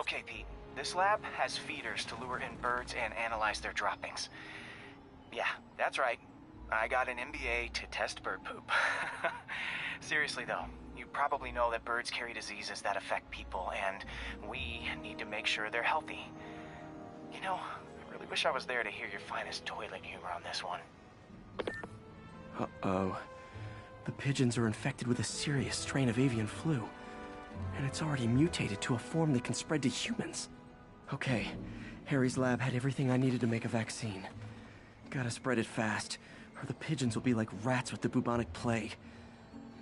Okay, Pete. This lab has feeders to lure in birds and analyze their droppings. Yeah, that's right. I got an MBA to test bird poop. Seriously though, you probably know that birds carry diseases that affect people, and we need to make sure they're healthy. You know, I really wish I was there to hear your finest toilet humor on this one. Uh-oh. The pigeons are infected with a serious strain of avian flu. And it's already mutated to a form that can spread to humans. Okay, Harry's lab had everything I needed to make a vaccine. Gotta spread it fast, or the pigeons will be like rats with the bubonic plague.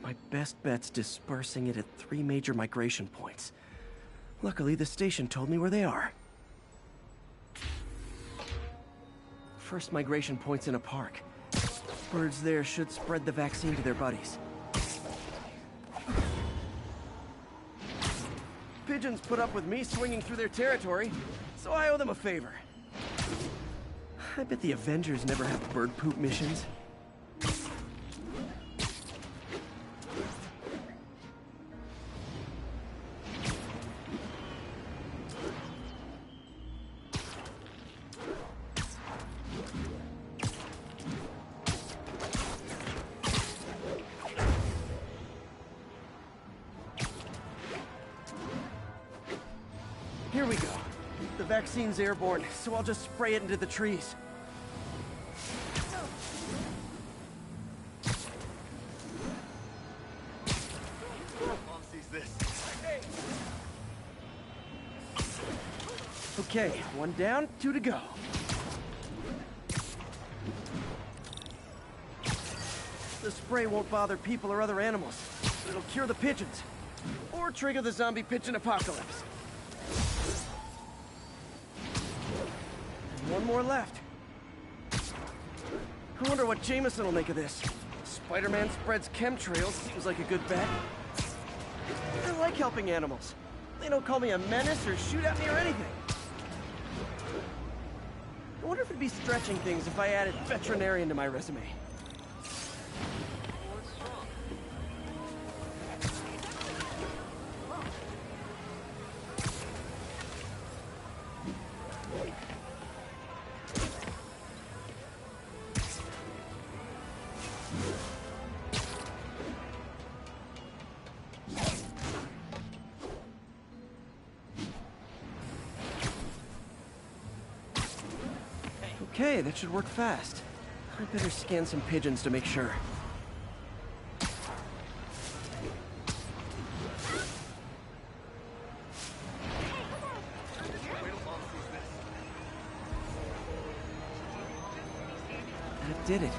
My best bet's dispersing it at 3 major migration points. Luckily, the station told me where they are. First migration point's in a park. Birds there should spread the vaccine to their buddies. Pigeons put up with me swinging through their territory, so I owe them a favor. I bet the Avengers never have bird poop missions. Here we go. The vaccine's airborne, so I'll just spray it into the trees. Mom sees this. Okay, 1 down, 2 to go. The spray won't bother people or other animals. It'll cure the pigeons. Or trigger the zombie pigeon apocalypse. And 1 more left. I wonder what Jameson will make of this. Spider-Man spreads chemtrails, seems like a good bet. I like helping animals. They don't call me a menace or shoot at me or anything. I wonder if it'd be stretching things if I added veterinarian to my resume. Okay, that should work fast. I'd better scan some pigeons to make sure. That did it.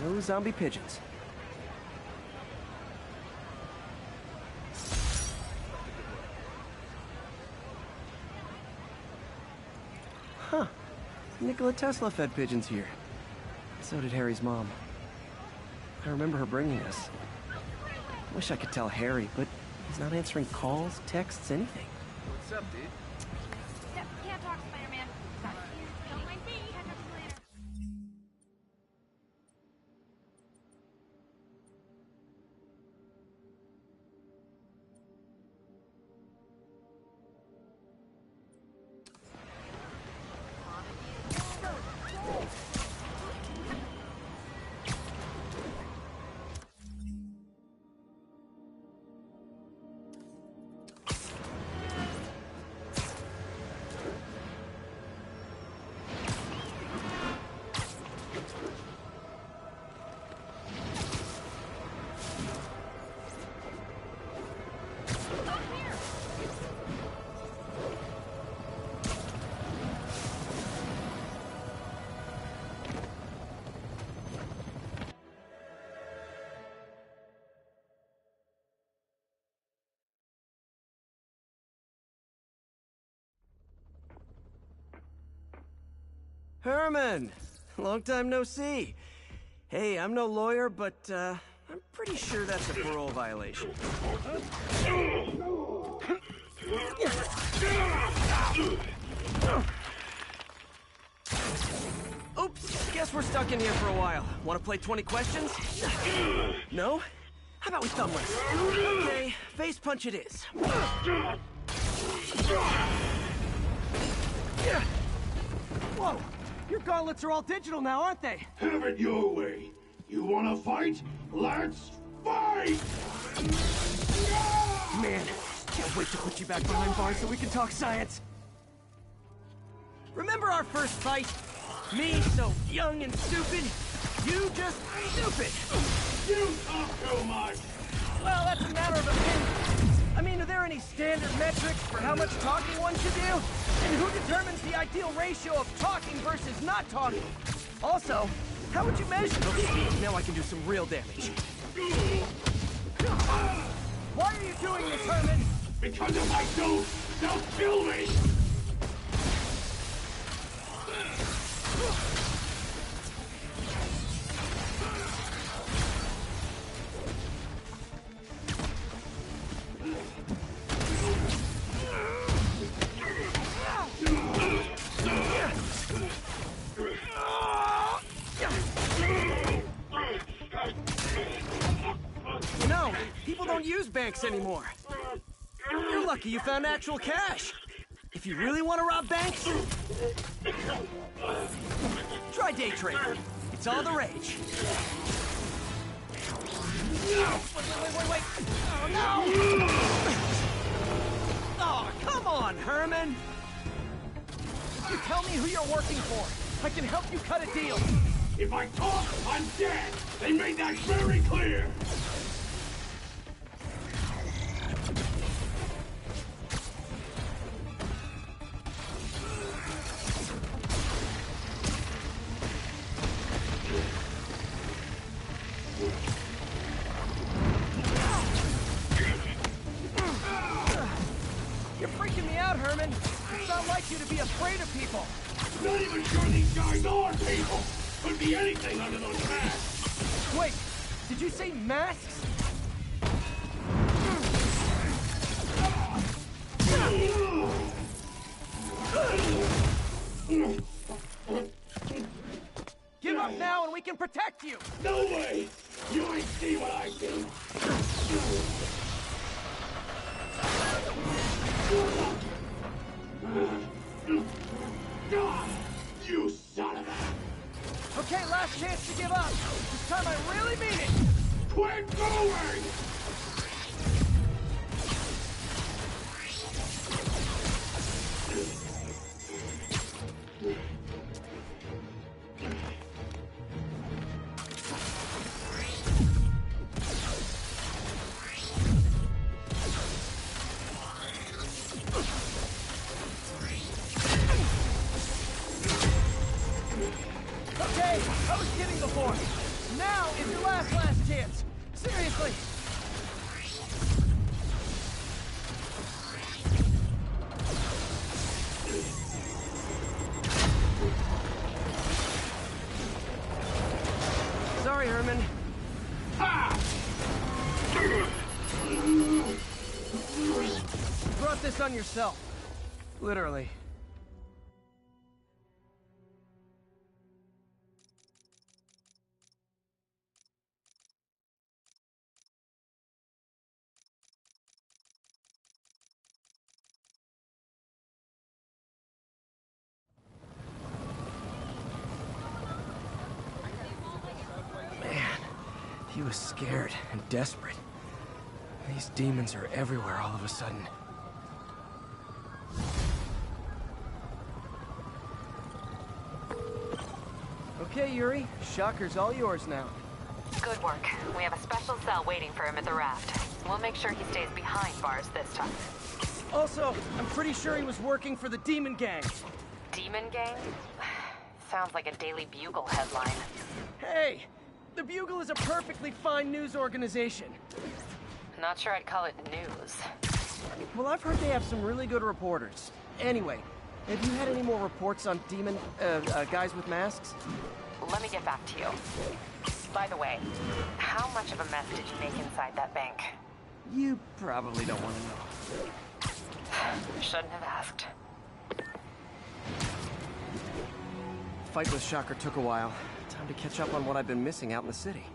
No zombie pigeons. Huh. Nikola Tesla fed pigeons here. So did Harry's mom. I remember her bringing us. Wish I could tell Harry, but he's not answering calls, texts, anything. What's up, dude? Yep, can't talk, Spider-Man. Don't mind me. Catch up to you later. Herman! Long time no see. Hey, I'm no lawyer, but, I'm pretty sure that's a parole violation. Oops, guess we're stuck in here for a while. Want to play 20 questions? No? How about we thumb wrestle? Okay, face punch it is. Whoa! Your gauntlets are all digital now, aren't they? Have it your way. You wanna fight? Let's fight! Man, can't wait to put you back behind bars so we can talk science. Remember our first fight? Me, so young and stupid. You just stupid. You talk too much. Well, that's a matter of opinion. I mean, are there any standard metrics for how much talking one should do? And who determines the ideal ratio of talking versus not talking? Also, how would you measure? Okay, now I can do some real damage. Why are you doing this, Herman? Because if I don't, they'll kill me! No, people don't use banks anymore. You're lucky you found actual cash. If you really want to rob banks, try day trading. It's all the rage. Wait. Oh, no! Oh, come on, Herman! You tell me who you're working for. I can help you cut a deal. If I talk, I'm dead! They made that very clear! You're freaking me out, Herman. It's not like you to be afraid of people. Not even sure these guys are people! Could be anything under those masks! Wait, did you say masks? Give up now and we can protect you! No way! You ain't see what I see! You son of a... Okay, last chance to give up. This time I really mean it! Quit going! Okay, I was kidding before. Now is your last chance. Seriously. Sorry, Herman. You brought this on yourself. Literally. He was scared and desperate. These demons are everywhere all of a sudden. Okay, Yuri. Shocker's all yours now. Good work. We have a special cell waiting for him at the raft. We'll make sure he stays behind bars this time. Also, I'm pretty sure he was working for the Demon Gang. Demon Gang? Sounds like a Daily Bugle headline. Hey! The Bugle is a perfectly fine news organization. Not sure I'd call it news. Well, I've heard they have some really good reporters. Anyway, have you had any more reports on demon, guys with masks? Let me get back to you. By the way, how much of a mess did you make inside that bank? You probably don't want to know. Shouldn't have asked. Fight with Shocker took a while. Time to catch up on what I've been missing out in the city.